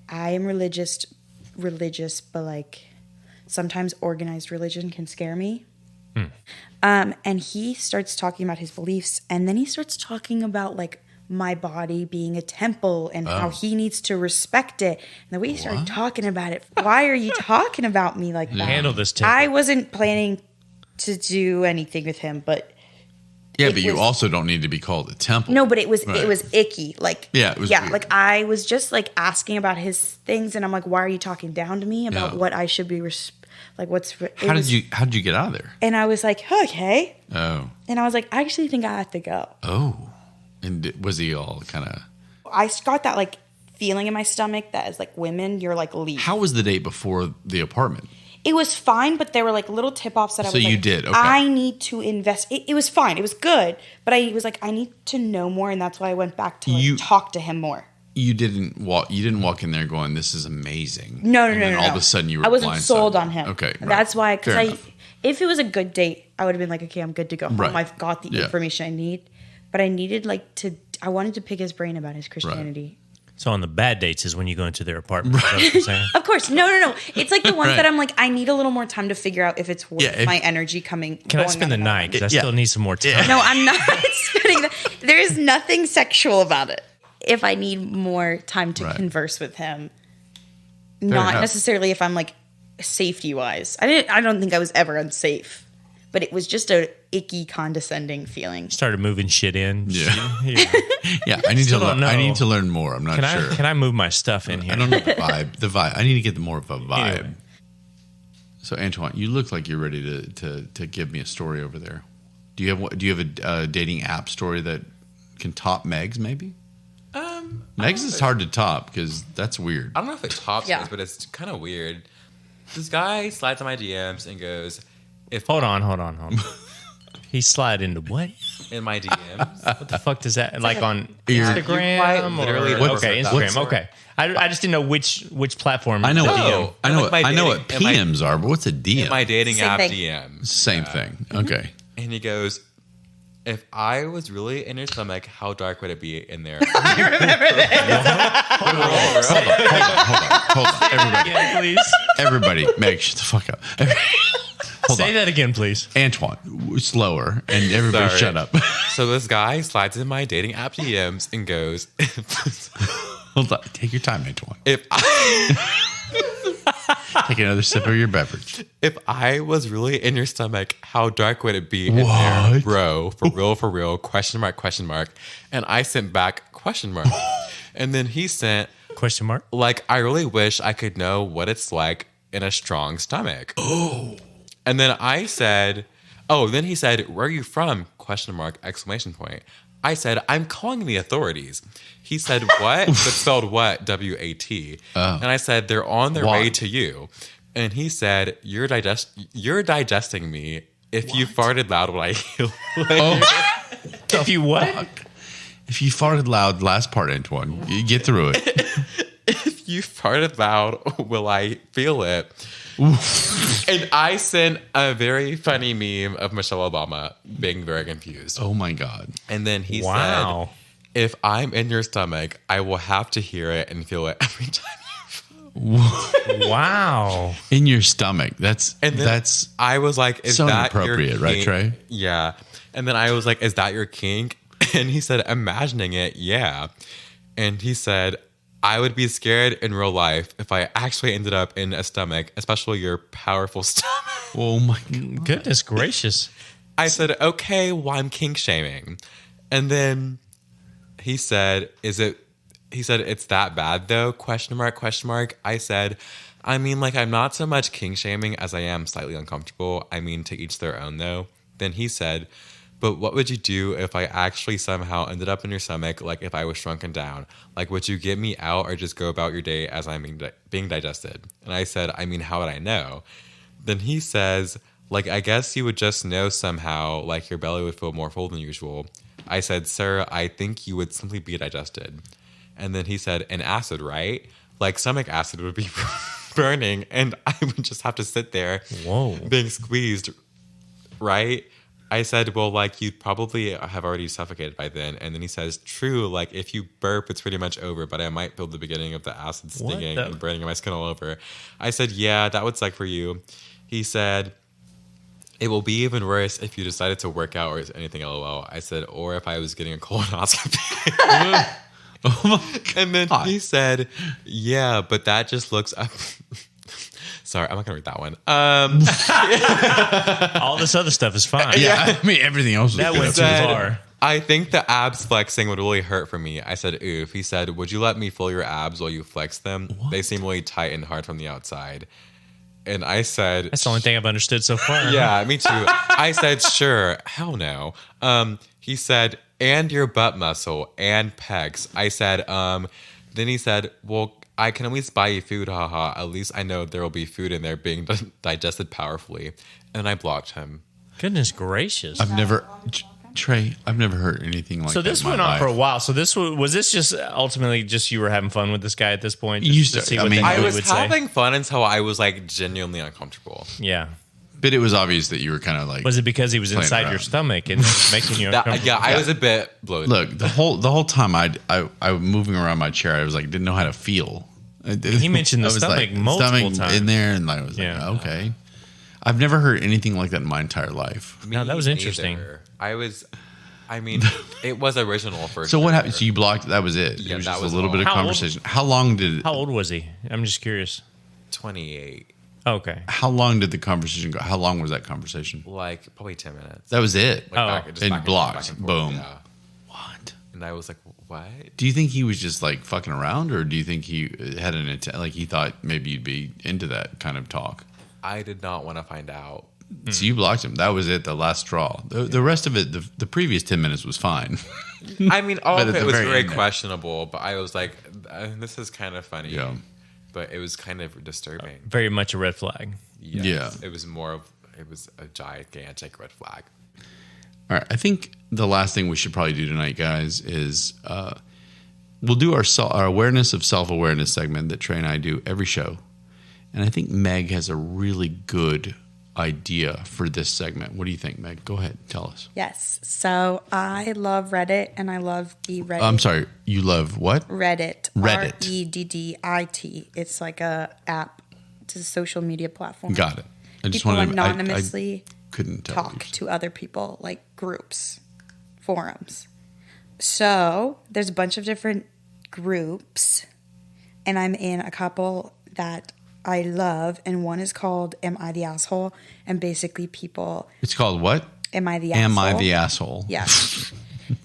I am religious, but like sometimes organized religion can scare me. And he starts talking about his beliefs, and then he starts talking about like my body being a temple and how he needs to respect it. And the way he started talking about it, why are you talking about me like that? Handle this temple. I wasn't planning to do anything with him, but Yeah, It but you was- also don't need to be called a temple. no, but it was Right. icky. Like Yeah, it was weird. like I was just like asking about his things, and I'm like, why are you talking down to me about Yeah. what I should be like? What's it How was- did you get out of there? And I was like, okay, Oh. and I was like, I actually think I have to go. Oh. And was he all kind of I got that like feeling in my stomach that as like women, you're like leave. How was the date before the apartment? It was fine, but there were like little tip offs that I So was you like, did, okay. I need to invest. It was fine. It was good, but I was like, I need to know more, and that's why I went back to like, talk to him more. You didn't walk in there going, "This is amazing." No. And then all of a sudden, you were. I wasn't blindsided. sold on him. Okay, right. That's why. Fair Because enough. if it was a good date, I would have been like, okay, I'm good to go home. Right. I've got the Yeah. information I need. But I needed like to. I wanted to pick his brain about his Christianity. So on the bad dates is when you go into their apartment. Is that what you're saying? Of course, no. It's like the ones Right. that I'm like, I need a little more time to figure out if it's worth Yeah, my energy coming. Can I going spend on the and night? on. Because I Yeah. still need some more time. No, I'm not spending that. There is nothing sexual about it. If I need more time to Right. converse with him, not enough. necessarily if I'm like safety wise. I don't think I was ever unsafe, but it was just a icky, condescending feeling. Started moving shit in. Yeah. Yeah. Yeah, I need to. Still don't I know. need to learn more. I'm not Can sure. I move my stuff in here? I don't know the vibe. The vibe. I need to get more of a vibe. Anyway. So Antwan, you look like you're ready to give me a story over there. Do you have a dating app story that can top Meg's? Maybe Meg's is hard to top because that's weird. I don't know if it tops Yeah. this, but it's kind of weird. This guy slides on my DMs and goes, "If Hold on. He slide into what? in my DMs, What the fuck does that like on You're- Instagram? you quite literally or, don't okay, know Instagram. that. Okay, I just didn't know which platform. I know. No. I know. Like my I know dating- what in my- PMs are, but what's a in DM? my dating Same app thing. DMs." Same thing. Okay. And he goes, "If I was really in your stomach, how dark would it be in there?" Hold on. Everybody. Again, please. Everybody. Meg, shut the fuck up. Hold Say on. that again, please. Antoine, slower, and everybody Sorry. shut up. So this guy slides in my dating app DMs and goes, Hold on. Take your time, Antoine. "If Take another sip of your beverage. if I was really in your stomach, how dark would it be in there, What? bro? For real? Question mark. And I sent back question mark. And then he sent, Question mark. like, "I really wish I could know what it's like in a strong stomach." Oh. And then I said, then he said, "Where are you from?" Question mark, exclamation point. I said, "I'm calling the authorities." He said, "What?" But spelled what? W-A-T. And I said, "They're on their Why? way to you." And he said, You're digesting me. If you farted loud, would I heal?" If you what? If you farted loud, last part, Antoine, you get through it. "If you farted loud, will I feel it?" And I sent a very funny meme of Michelle Obama being very confused. Oh my God. And then he Wow. said, "If I'm in your stomach, I will have to hear it and feel it every time you fart." Wow. In your stomach. That's And then that's I was like, "Is so that your inappropriate, right, kink?" Trey? Yeah. And then I was like, "Is that your kink?" And he said, "Imagining it, yeah." And he said, "I would be scared in real life if I actually ended up in a stomach, especially your powerful stomach." oh my God. Goodness gracious. I said, "Okay, well, I'm kink shaming." And then he said, "It's that bad though?" Question mark. I said, "I mean, like, I'm not so much kink shaming as I am slightly uncomfortable. I mean, to each their own though." Then he said, "But what would you do if I actually somehow ended up in your stomach, like if I was shrunken down? Like, would you get me out or just go about your day as I'm being digested?" And I said, "I mean, how would I know?" Then he says, "Like, I guess you would just know somehow, like your belly would feel more full than usual." I said, "Sir, I think you would simply be digested." And then he said, "An acid, right? Like stomach acid would be burning and I would just have to sit there Whoa. being squeezed, right?" I said, "Well, like, you'd probably have already suffocated by then." And then he says, "True, like, if you burp, it's pretty much over, but I might feel the beginning of the acid What stinging the- and burning my skin all over." I said, "Yeah, that would suck for you." He said, "It will be even worse if you decided to work out or anything, lol." I said, "Or if I was getting a colonoscopy." And then he said, "Yeah, but that just looks up." Sorry, I'm not gonna read that one. All this other stuff is fine. Yeah, I mean everything else was That good. went too said, far. "I think the abs flexing would really hurt for me." I said, "Oof." He said, "Would you let me feel your abs while you flex them? They seem really tight and hard from the outside." And I said, That's the only thing I've understood so far. "Yeah, me too." I said, "Sure." Hell no. He said, and your butt muscle and pecs. I said, then he said, well, I can at least buy you food, haha. At least I know there will be food in there being digested powerfully. And I blocked him. Goodness gracious. Trey, I've never heard anything like that. So this in my went on life. for a while. So this was this just ultimately just you were having fun with this guy at this point? You Just to start- see I what mean- the hell I he was would say? having fun until I was like genuinely uncomfortable. Yeah. But it was obvious that you were kind of like. Was it because he was Playing inside your around. stomach and making you uncomfortable? Yeah, I was a bit bloated. Look, the whole time I was moving around my chair, I was like, didn't know how to feel. He mentioned the I was stomach multiple times. in there, and I was Yeah. like, okay. I've never heard anything like that in my entire life. No, that was interesting. I mean, it was original for So what sure. happened? So you blocked. That was it. Yeah, It was that just was a little all. bit of How old- conversation. How long did? How old was he? I'm just curious. 28, Okay. How long did the conversation go? How long was that conversation? like probably 10 minutes. That was it. Like Oh. just And back blocked. back forth, Boom. yeah. What? And I was like, what? Do you think he was just like fucking around, or do you think he had an intent? Like he thought maybe you'd be into that kind of talk. I did not want to find out. So you blocked him. That was it. The last straw. The rest of it, the previous 10 minutes was fine. I mean, all But of at it the was very very end- questionable, but I was like, this is kind of funny. Yeah. But it was kind of disturbing. Very much a red flag. Yes. Yeah. It was a gigantic red flag. All right. I think the last thing we should probably do tonight, guys, is we'll do our awareness of self-awareness segment that Trey and I do every show. And I think Meg has a really good idea for this segment. What do you think, Meg? Go ahead. Tell us. Yes. So I love Reddit and I love the Reddit. I'm sorry. You love what? Reddit. Reddit. Reddit. It's like a app. It's a social media platform. Got it. I just People wanted to. anonymously I couldn't tell. talk to other people, like groups, forums. So there's a bunch of different groups, and I'm in a couple that I love, and one is called "Am I the Asshole?" and basically people, It's called what? "Am I the Asshole?" Am I the asshole? Yes.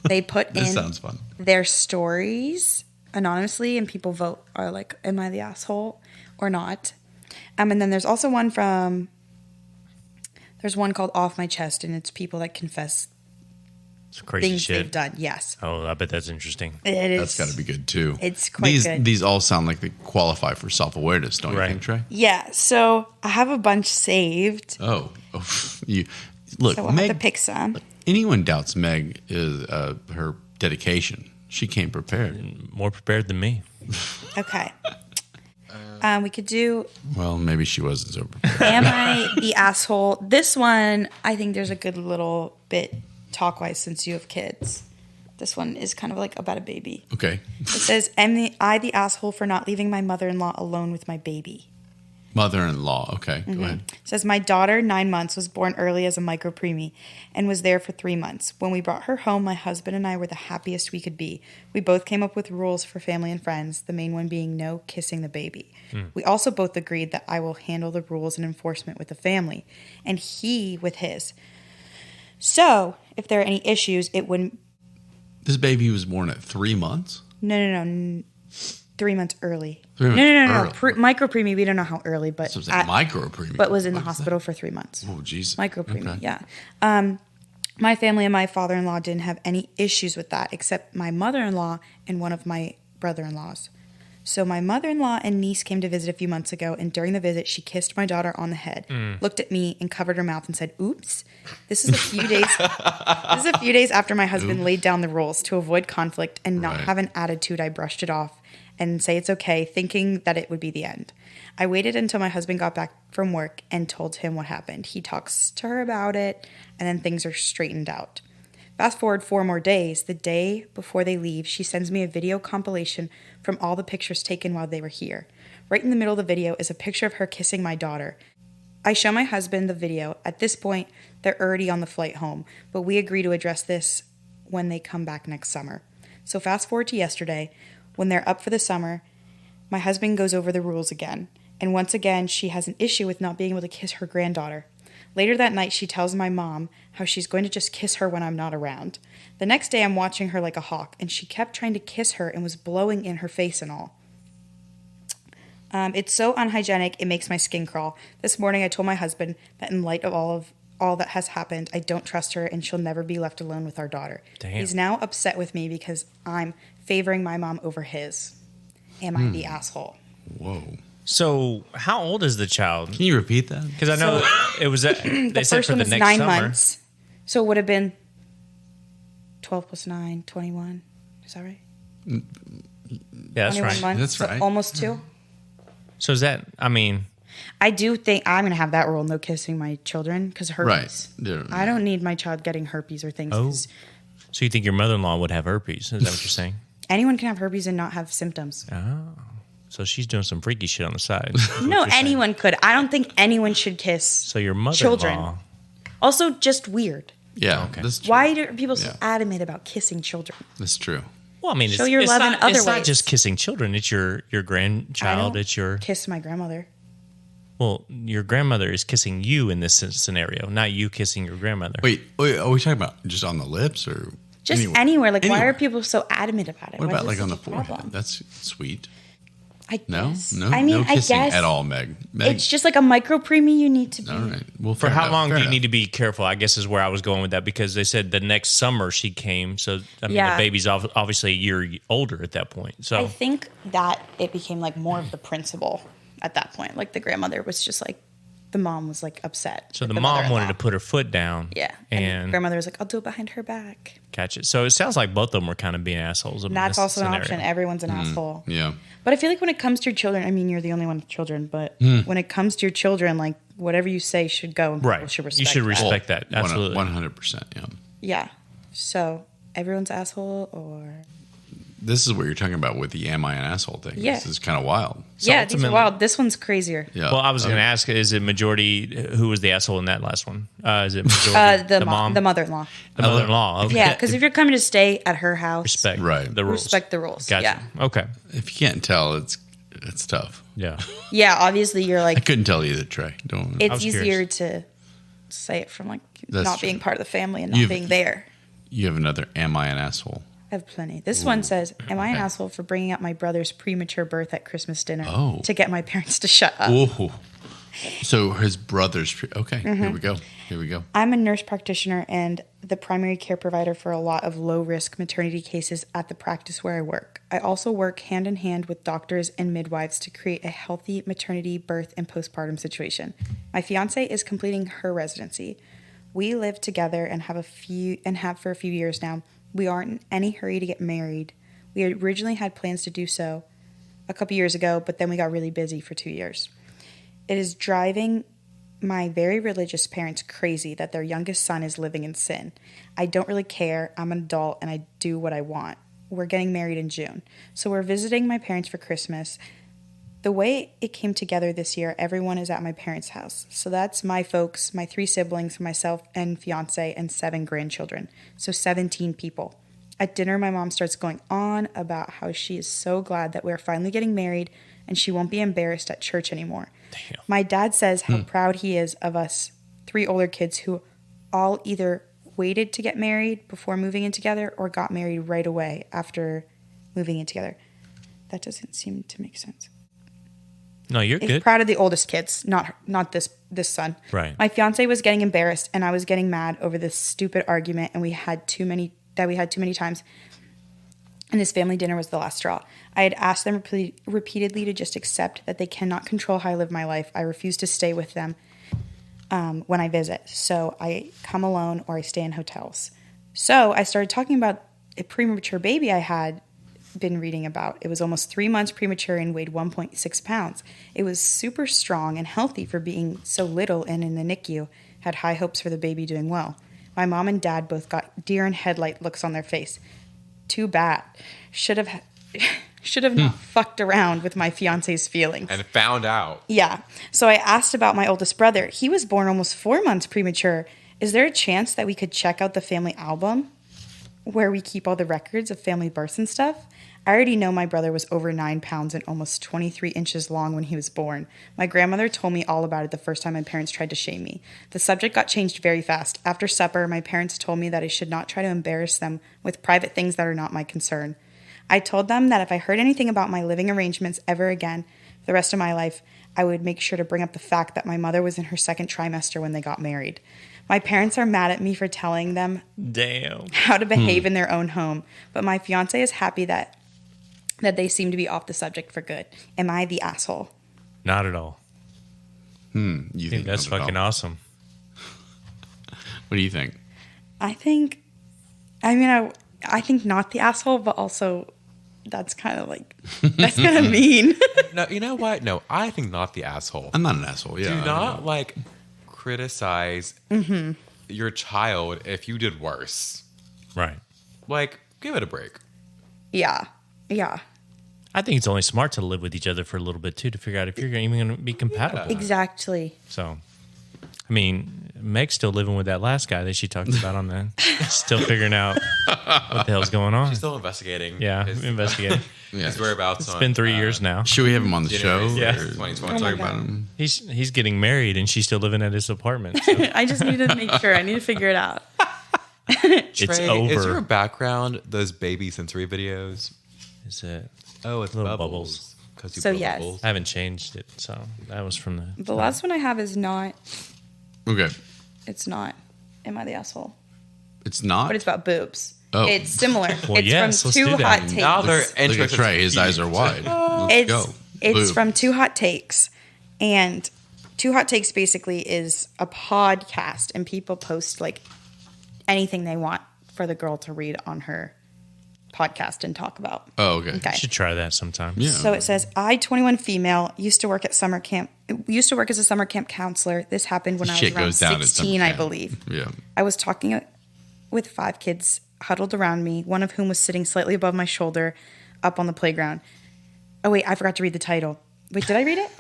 They put This in sounds fun. their stories anonymously, and people vote are like, "Am I the asshole or not?" And then there's also one there's one called "Off My Chest," and it's people that confess It's crazy things they've shit. done. Yes, Oh, I bet that's interesting. it is. That's got to be good too. It's quite these, good. These all sound like they qualify for self-awareness, don't you Right. think, Trey? Yeah, so I have a bunch saved. Oh, you look, So we'll Meg. have to pick some. Anyone doubts Meg is her dedication. She came prepared. More prepared than me. Okay. We could do Well, maybe she wasn't so prepared. "Am I the Asshole?" This one, I think there's a good little bit talk-wise since you have kids. This one is kind of like about a baby. Okay, It says, "Am I the asshole for not leaving my mother-in-law alone with my baby?" mother-in-law. Okay, go ahead. It says, "My daughter, 9 months, was born early as a micro-preemie and was there for 3 months. When we brought her home, my husband and I were the happiest we could be. We both came up with rules for family and friends, the main one being no kissing the baby. We also both agreed that I will handle the rules and enforcement with the family, and he with his. So, if there are any issues, it wouldn't..." This baby was born at 3 months. No. 3 months early. 3 months No. early. Micro-preemie, we don't know how early, but... So it's like micro-preemie. but was in the What is hospital for 3 months. that? Oh, jeez. Micro-preemie, Okay. yeah. My family and my father-in-law didn't have any issues with that, except my mother-in-law and one of my brother-in-laws. So my mother-in-law and niece came to visit a few months ago, and during the visit, she kissed my daughter on the head, looked at me, and covered her mouth and said, "Oops." This is a few days after my husband laid down the rules to avoid conflict and not Right. have an attitude. I brushed it off and say it's okay, thinking that it would be the end. I waited until my husband got back from work and told him what happened. He talks to her about it, and then things are straightened out. Fast forward 4 more days. The day before they leave, she sends me a video compilation from all the pictures taken while they were here. Right in the middle of the video is a picture of her kissing my daughter. I show my husband the video. At this point, they're already on the flight home, but we agree to address this when they come back next summer. So fast forward to yesterday. When they're up for the summer, my husband goes over the rules again. And once again, she has an issue with not being able to kiss her granddaughter. Later that night, she tells my mom how she's going to just kiss her when I'm not around. The next day, I'm watching her like a hawk, and she kept trying to kiss her and was blowing in her face and all. It's so unhygienic, it makes my skin crawl. This morning, I told my husband that in light of all of all that has happened. I don't trust her, and she'll never be left alone with our daughter. Damn. He's now upset with me because I'm favoring my mom over his. Am I the asshole? Whoa. So, how old is the child? Can you repeat that? Because I know it was. They The said first for one the was next 9 summer. months. So it would have been 12 plus 9, 21. Is that right? Yeah, that's 21 right. months. That's so right. almost 2. So is that? I mean, I do think I'm going to have that rule, no kissing my children, because herpes. Right. Yeah. I don't need my child getting herpes or things. Oh. 'Cause so you think your mother-in-law would have herpes? Is that what you're saying? anyone can have herpes and not have symptoms. So she's doing some freaky shit on the side. No, anyone could. I don't think anyone should kiss. So your mother-in-law. Children. Also, just weird. Yeah. Okay. That's true. Why are people so Yeah. adamant about kissing children? That's true. Well, I mean, Show your love in other It's not ways. just kissing children. It's your I grandchild. don't It's your kiss my grandmother. well, your grandmother is kissing you in this scenario, not you kissing your grandmother. Wait, are we talking about just on the lips or Just anywhere. Like, why Anywhere. are people so adamant about it? What Why about is like it on the such a forehead? problem? That's sweet. I No, guess. no, I mean, no kissing I guess at all, Meg. it's just like a micro preemie. You need to be. all right. Well, For how long do you need to be careful? I guess is where I was going with that because they said the next summer she came. So I mean, Yeah. the baby's obviously a year older at that point. So I think that it became like more of the principle at that point. Like the grandmother was just like, the mom was like upset. so with the mom wanted mother-in-law. to put her foot down. Yeah, and grandmother was like, I'll do it behind her back. catch it. So it sounds like both of them were kind of being assholes. In And that's this also scenario. an option. Everyone's an asshole. Yeah. But I feel like when it comes to your children, I mean, you're the only one with children, but when it comes to your children, like whatever you say should go and people Right. should respect You should that. respect that. Absolutely. 100%. Yeah. Yeah. So everyone's asshole or... This is what you're talking about with the "am I an asshole" thing. Yeah. This is kind of wild. yeah, these are ultimately- wild. This one's crazier. Yeah. Well, I was going to ask: is it majority? Who was the asshole in that last one? Is it majority The mother-in-law. the mother-in-law? Okay. Yeah, because if you're coming to stay at her house, respect Right. the rules. respect the rules. Gotcha. Yeah. Okay. If you can't tell, it's tough. Yeah. Yeah, obviously you're I like, couldn't tell either, Trey. Don't. it's was easier curious. to say it from like That's not true. being part of the family and not You've- being there. You have another "am I an asshole"? I have plenty. This one says, am I an asshole for bringing up my brother's premature birth at Christmas dinner Oh. to get my parents to shut up? Oh. So his brother's. Okay. Mm-hmm. Here we go. Here we go. I'm a nurse practitioner and the primary care provider for a lot of low-risk maternity cases at the practice where I work. I also work hand in hand with doctors and midwives to create a healthy maternity, birth, and postpartum situation. My fiance is completing her residency. We live together and have for a few years now. We aren't in any hurry to get married. We originally had plans to do so a couple years ago, but then we got really busy for 2 years. It is driving my very religious parents crazy that their youngest son is living in sin. I don't really care. I'm an adult and I do what I want. We're getting married in June. So we're visiting my parents for Christmas. The way it came together this year, everyone is at my parents' house. So that's my folks, my 3 siblings, myself and fiance, and 7 grandchildren. So 17 people. At dinner, my mom starts going on about how she is so glad that we're finally getting married and she won't be embarrassed at church anymore. Damn. My dad says how proud he is of us 3 older kids who all either waited to get married before moving in together or got married right away after moving in together. That doesn't seem to make sense. No, you're He's good. proud of the oldest kids, not this son. Right. My fiance was getting embarrassed, and I was getting mad over this stupid argument, and we had too many times. And this family dinner was the last straw. I had asked them repeatedly to just accept that they cannot control how I live my life. I refuse to stay with them when I visit, so I come alone or I stay in hotels. So I started talking about a premature baby I had been reading about. It was almost 3 months premature and weighed 1.6 pounds. It was super strong and healthy for being so little and in the NICU. Had high hopes for the baby doing well. My mom and dad both got deer in headlight looks on their face. Too bad. Should have not fucked around with my fiance's feelings. And found out. Yeah. So I asked about my oldest brother. He was born almost 4 months premature. Is there a chance that we could check out the family album where we keep all the records of family births and stuff? I already know my brother was over 9 pounds and almost 23 inches long when he was born. My grandmother told me all about it the first time my parents tried to shame me. The subject got changed very fast. After supper, my parents told me that I should not try to embarrass them with private things that are not my concern. I told them that if I heard anything about my living arrangements ever again for the rest of my life, I would make sure to bring up the fact that my mother was in her 2nd trimester when they got married. My parents are mad at me for telling them Damn. how to behave in their own home, but my fiance is happy that they seem to be off the subject for good. Am I the asshole? Not at all. You I think that's fucking awesome. What do you think? I think not the asshole, but also that's kind of like, that's kind of mean. No, you know what? No, I think not the asshole. I'm not an asshole. Yeah. Do not like criticize your child if you did worse. Right. Like, give it a break. Yeah. I think it's only smart to live with each other for a little bit too to figure out if you're even going to be compatible. Exactly. So, I mean, Meg's still living with that last guy that she talked about on the. Still figuring out what the hell's going on. She's still investigating. Yeah, his, investigating. his whereabouts. It's been 3 years now. Should we have him on the show? Yeah. 2020. Talk about him. He's getting married and she's still living at his apartment. So I just need to make sure. I need to figure it out. it's Trey, over. Is your background those baby sensory videos? Is it? Oh, it's Little bubbles. 'Cause you So blow yes. bubbles. I haven't changed it, so that was from the. The last one I have is not. Okay. It's not. Am I the asshole? It's not. But it's about boobs. Oh. It's similar. Well, it's yes, from let's Two do that. Hot Now Takes. Now they're Look at interested. Trey. His eyes are wide. Let's It's go. it's Boob. from Two Hot Takes, and Two Hot Takes basically is a podcast, and people post like anything they want for the girl to read on her podcast and talk about. Oh, okay. Okay. Should try that sometime. Yeah. So it says, I, 21 female, used to work as a summer camp counselor. This happened when I was Shit around goes down at 16, summer I camp. believe. Yeah. I was talking with 5 kids huddled around me, one of whom was sitting slightly above my shoulder up on the playground. Oh, wait, I forgot to read the title. Wait, did I read it?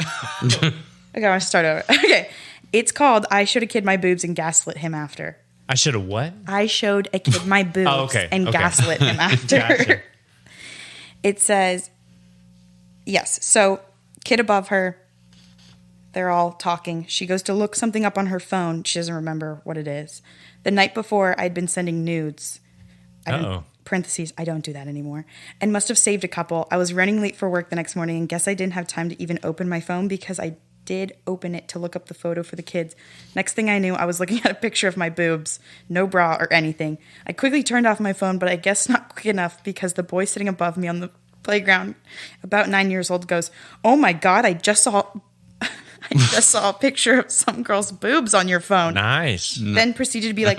Okay, I want to start over. Okay. It's called I Showed a Kid My Boobs and Gaslit Him After. I should have what? I showed a kid my boobs okay, and okay. gaslit him after. Gotcha. It says, yes. So, kid above her, they're all talking. She goes to look something up on her phone. She doesn't remember what it is. The night before, I'd been sending nudes. Uh-oh. Parentheses, I don't do that anymore. And must have saved a couple. I was running late for work the next morning and guess I didn't have time to even open my phone because I did open it to look up the photo for the kids. Next thing I knew, I was looking at a picture of my boobs, no bra or anything. I quickly turned off my phone, but I guess not quick enough because the boy sitting above me on the playground, about 9 years old, goes, "Oh my God, I just saw a picture of some girl's boobs on your phone." Nice. Then proceeded to be like,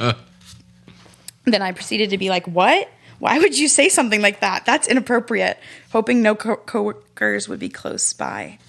then I proceeded to be like, "What? Why would you say something like that? That's inappropriate." Hoping no coworkers would be close by.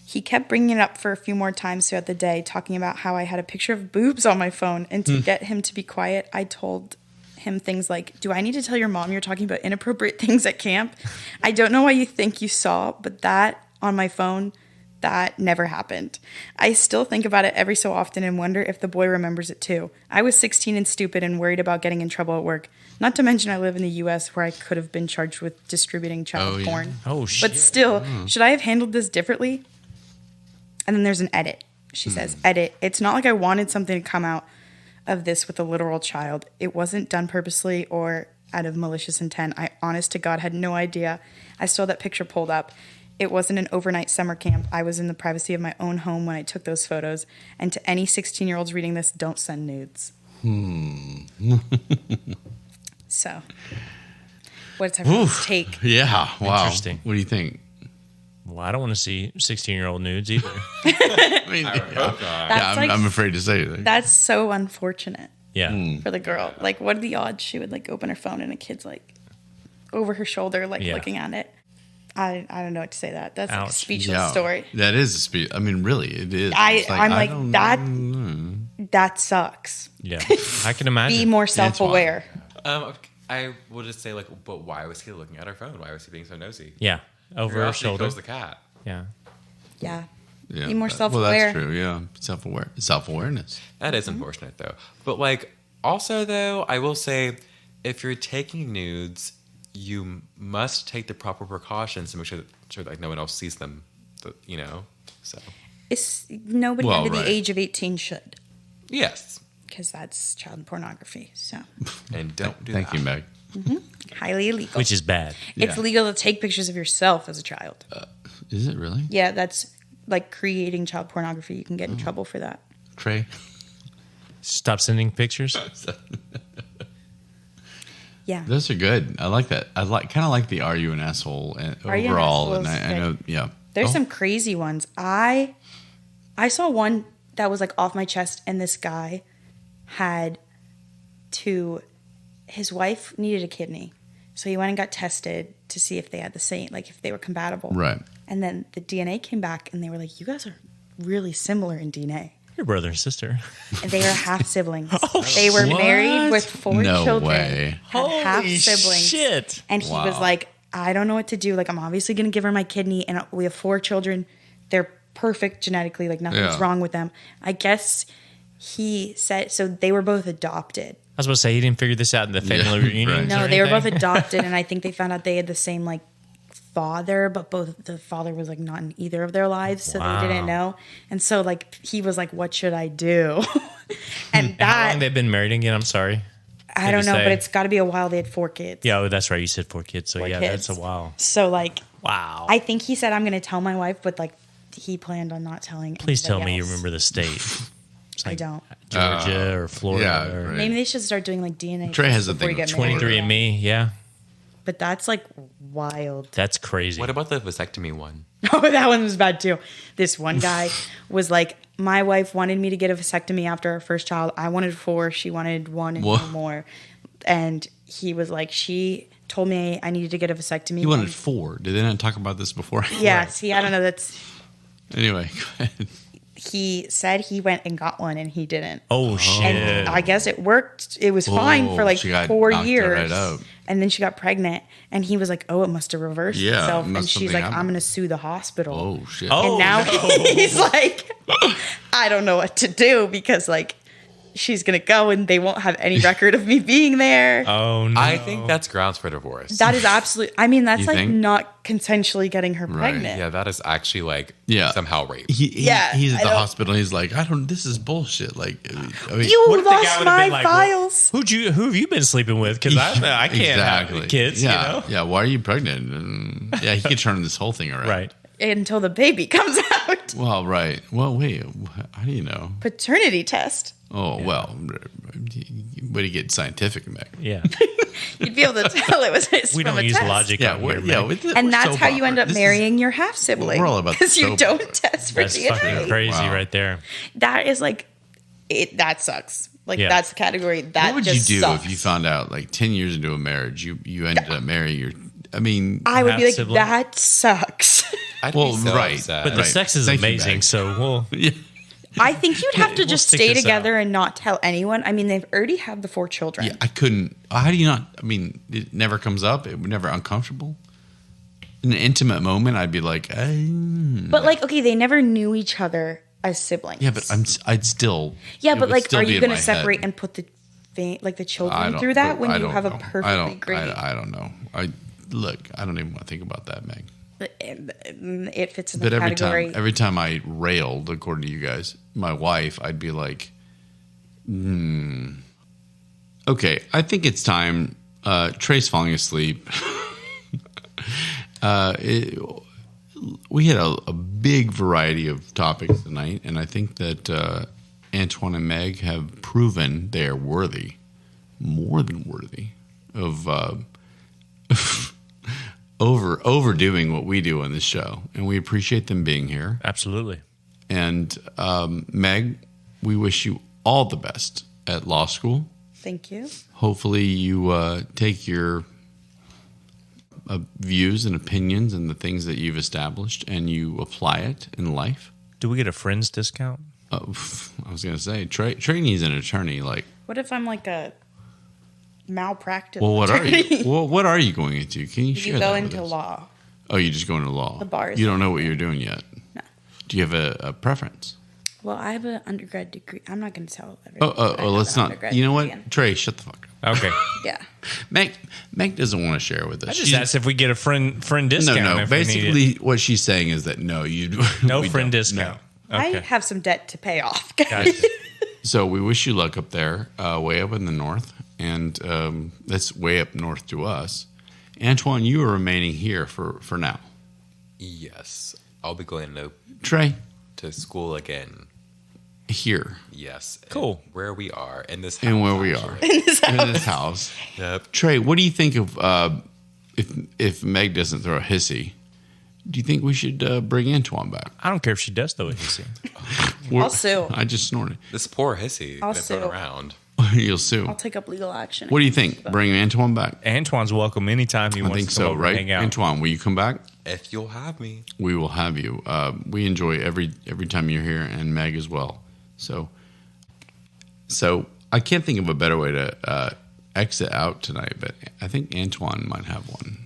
He kept bringing it up for a few more times throughout the day, talking about how I had a picture of boobs on my phone. And to get him to be quiet, I told him things like, "Do I need to tell your mom you're talking about inappropriate things at camp? I don't know why you think you saw, but that on my phone, that never happened." I still think about it every so often and wonder if the boy remembers it too. I was 16 and stupid and worried about getting in trouble at work. Not to mention I live in the U.S. where I could have been charged with distributing child porn. Oh, shit. But still, should I have handled this differently? And then there's an edit. She says, edit. It's not like I wanted something to come out of this with a literal child. It wasn't done purposely or out of malicious intent. I, honest to God, had no idea. I still have that picture pulled up. It wasn't an overnight summer camp. I was in the privacy of my own home when I took those photos. And to any 16-year-olds reading this, don't send nudes. So, what's everyone's take? Yeah. Wow. Interesting. What do you think? Well, I don't want to see 16-year-old nudes either. I mean, That's like, I'm afraid to say that. that's so unfortunate Yeah. for the girl. Like, what are the odds she would like open her phone and a kid's like over her shoulder, like Yeah. looking at it? I don't know what to say. That's like a Ouch. speechless Yeah. story. That is a speech. I mean, really, it is. It's I'm like don't that. know. That sucks. Yeah. I can imagine. Be more self-aware. I will just say, like, but why was he looking at her phone? Why was he being so nosy? Yeah. Over her Curiosity shoulder. kills the cat. Yeah. Yeah. Yeah, Be more Well, self-aware. that's true. Yeah, self-awareness. That is unfortunate, though. But, like, also, though, I will say, if you're taking nudes, you must take the proper precautions to make sure that like, no one else sees them, you know? So, It's nobody Well, under right. the age of 18 should, yes. because that's child pornography. So And don't do Thank that. you, Meg. highly illegal. Which is bad. It's Yeah. legal to take pictures of yourself as a child. Is it really? Yeah, that's like creating child pornography. You can get in trouble for that. Trey? Stop sending pictures. Yeah. Those are good. I like that. I kind of like the "Are you an asshole?" Are you an overall, asshole and is I know, yeah. There's Oh, some crazy ones. I saw one that was like off my chest, and this guy had his wife needed a kidney. So he went and got tested to see if they had the same, like if they were compatible. right. And then the DNA came back and they were like, you guys are really similar in DNA. Your brother and sister. And they are half siblings. They were married with 4 No children. way. Had half Holy siblings. shit. And he was Wow. like, I don't know what to do. Like, I'm obviously going to give her my kidney. And we have 4 children. They're perfect genetically. Like, nothing's Yeah. wrong with them. I guess he said, so they were both adopted. I was about to say he didn't figure this out in the family Yeah, reunions. right. No, or they were both anything? adopted. And I think they found out they had the same, like, father, but both the father was like not in either of their lives, so Wow. they didn't know. And so like he was like, what should I do? And How long that they've been married again? I'm sorry. I don't you know, say? but it's got to be a while. They had 4 kids. Yeah, oh, that's right. You said 4 kids. So 4 yeah, kids. that's a while. So like Wow. I think he said I'm going to tell my wife, but like he planned on not telling. Please tell me you else. remember the state. It's I like don't. Georgia or Florida. yeah, or right. Maybe they should start doing like DNA. Trey has tests a before thing you with get married. 23andMe. Yeah, But that's like wild. that's crazy. What about the vasectomy one? Oh, that one was bad too. This one guy was like, my wife wanted me to get a vasectomy after our first child. I wanted 4. She wanted 1 and Whoa. no more. And he was like, she told me I needed to get a vasectomy. He wanted 4. Did they not talk about this before? Yeah, see, I don't know. That's Anyway, go ahead. he said he went and got one and he didn't. Oh shit! And I guess it worked. It was fine for like she got 4 knocked years. right out. And then she got pregnant. And he was like, oh, it must have reversed Yeah, itself. And must she's something like, happened. I'm going to sue the hospital. Oh shit. Oh. And now no. he's like, I don't know what to do because like she's going to go and they won't have any record of me being there. Oh no! I think that's grounds for divorce. That is absolutely, I mean, that's You like think? not consensually getting her Right, pregnant. yeah, that is actually like Yeah. somehow rape. Yeah, He's I at the don't- hospital. He's like, I don't. This is bullshit. Like, I mean, You What if the guy lost would've my been like, well, files. Who have you been sleeping with? Because I can't have kids. Yeah, You know? yeah. Why are you pregnant? And, yeah, he could turn this whole thing around. Right. Until the baby comes out. Well, right. Well, wait. How do you know? Paternity test. Oh, well. Way to get scientific, Meg. Yeah. You'd be able to tell it was We from don't a use test. logic Yeah, out we're, here, yeah. man. And we're that's soap how you end opera. up This is- marrying your half sibling. We're all about because you soap don't opera. test for That's DNA. fucking crazy Wow. right there. That is like, that sucks. Like Yeah. that's the category that What would you just do sucks. if you found out, like, 10 years into a marriage, you ended up marrying your. I mean, I would be like, half-sibling? that sucks. I'd Well, be so right. upset. But the Right. sex is Thank you, amazing. Meg. So we'll. yeah. I think you'd have to We'll just stick stay this together out. and not tell anyone. I mean, they've already had the 4 children. Yeah, I couldn't. How do you not? I mean, it never comes up. It was never uncomfortable. In an intimate moment, I'd be like, But like, okay, they never knew each other as siblings. yeah, but I'd still. Yeah, it but would like, still are be you in going my to separate head. and put the like the I children don't- through that but when I you don't have a know. perfectly great? I don't know. I don't even want to think about that, Meg. It fits in the But category. every time I railed, according to you guys, my wife, I'd be like, okay, I think it's time. Trey's falling asleep. We had a big variety of topics tonight, and I think that Antwan and Meg have proven they are worthy, more than worthy, of overdoing what we do on this show, and we appreciate them being here. Absolutely. And Meg, we wish you all the best at law school. Thank you. Hopefully, you take your views and opinions and the things that you've established, and you apply it in life. Do we get a friend's discount? I was going to say, Trey needs an attorney. Like, What if I'm like a malpractice? well, what are you? attorney? Well, what are you going into? Can you share You that go with into us? law. Oh, you just go into law. The bar is You don't know what you're doing yet. No. Do you have a preference? Well, I have an undergrad degree. I'm not going to tell everyone. but I have Let's an not. undergrad You know what, degree in- Trey? Shut the fuck up. Okay. Yeah. Meg doesn't want to share with us. I just asked if we get a friend discount. No. if we need it. Basically, what she's saying is that no, you no we friend don't. discount. I Okay. have some debt to pay off. Gotcha. So we wish you luck up there, way up in the north, and that's way up north to us. Antwan, you are remaining here for now. yes, I'll be going Trey, to school again. here Yes. Cool. And where we are in this house. and where we are in this house. Yep. Trey, what do you think of if Meg doesn't throw a hissy? Do you think we should bring Antwan back? I don't care if she does though. You see, I'll sue. I just snorted. This poor hissy I'll been thrown sue. around. You'll sue. I'll take up legal action. What do you think? Bring Antwan back? Antwan's welcome anytime he I wants think to come so, over right? and hang out. Antwan, will you come back? If you'll have me. We will have you. We enjoy every time you're here, and Meg as well. So I can't think of a better way to exit out tonight, but I think Antwan might have one.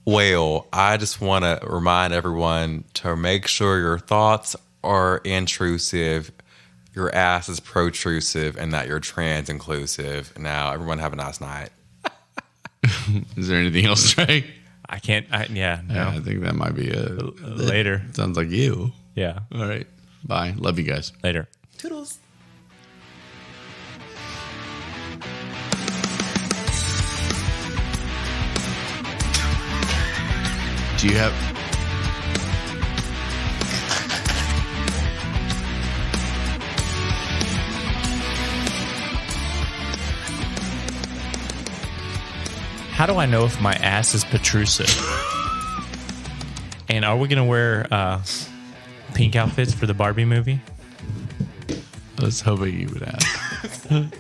Well, I just want to remind everyone to make sure your thoughts are intrusive, your ass is protrusive, and that you're trans inclusive. Now, everyone have a nice night. Is there anything else, Trey? I can't. Yeah, I think that might be Later. Sounds like you. Yeah. All right. Bye. Love you guys. Later. Toodles. Do you have... How do I know if my ass is protrusive? And are we going to wear pink outfits for the Barbie movie? I was hoping you would ask.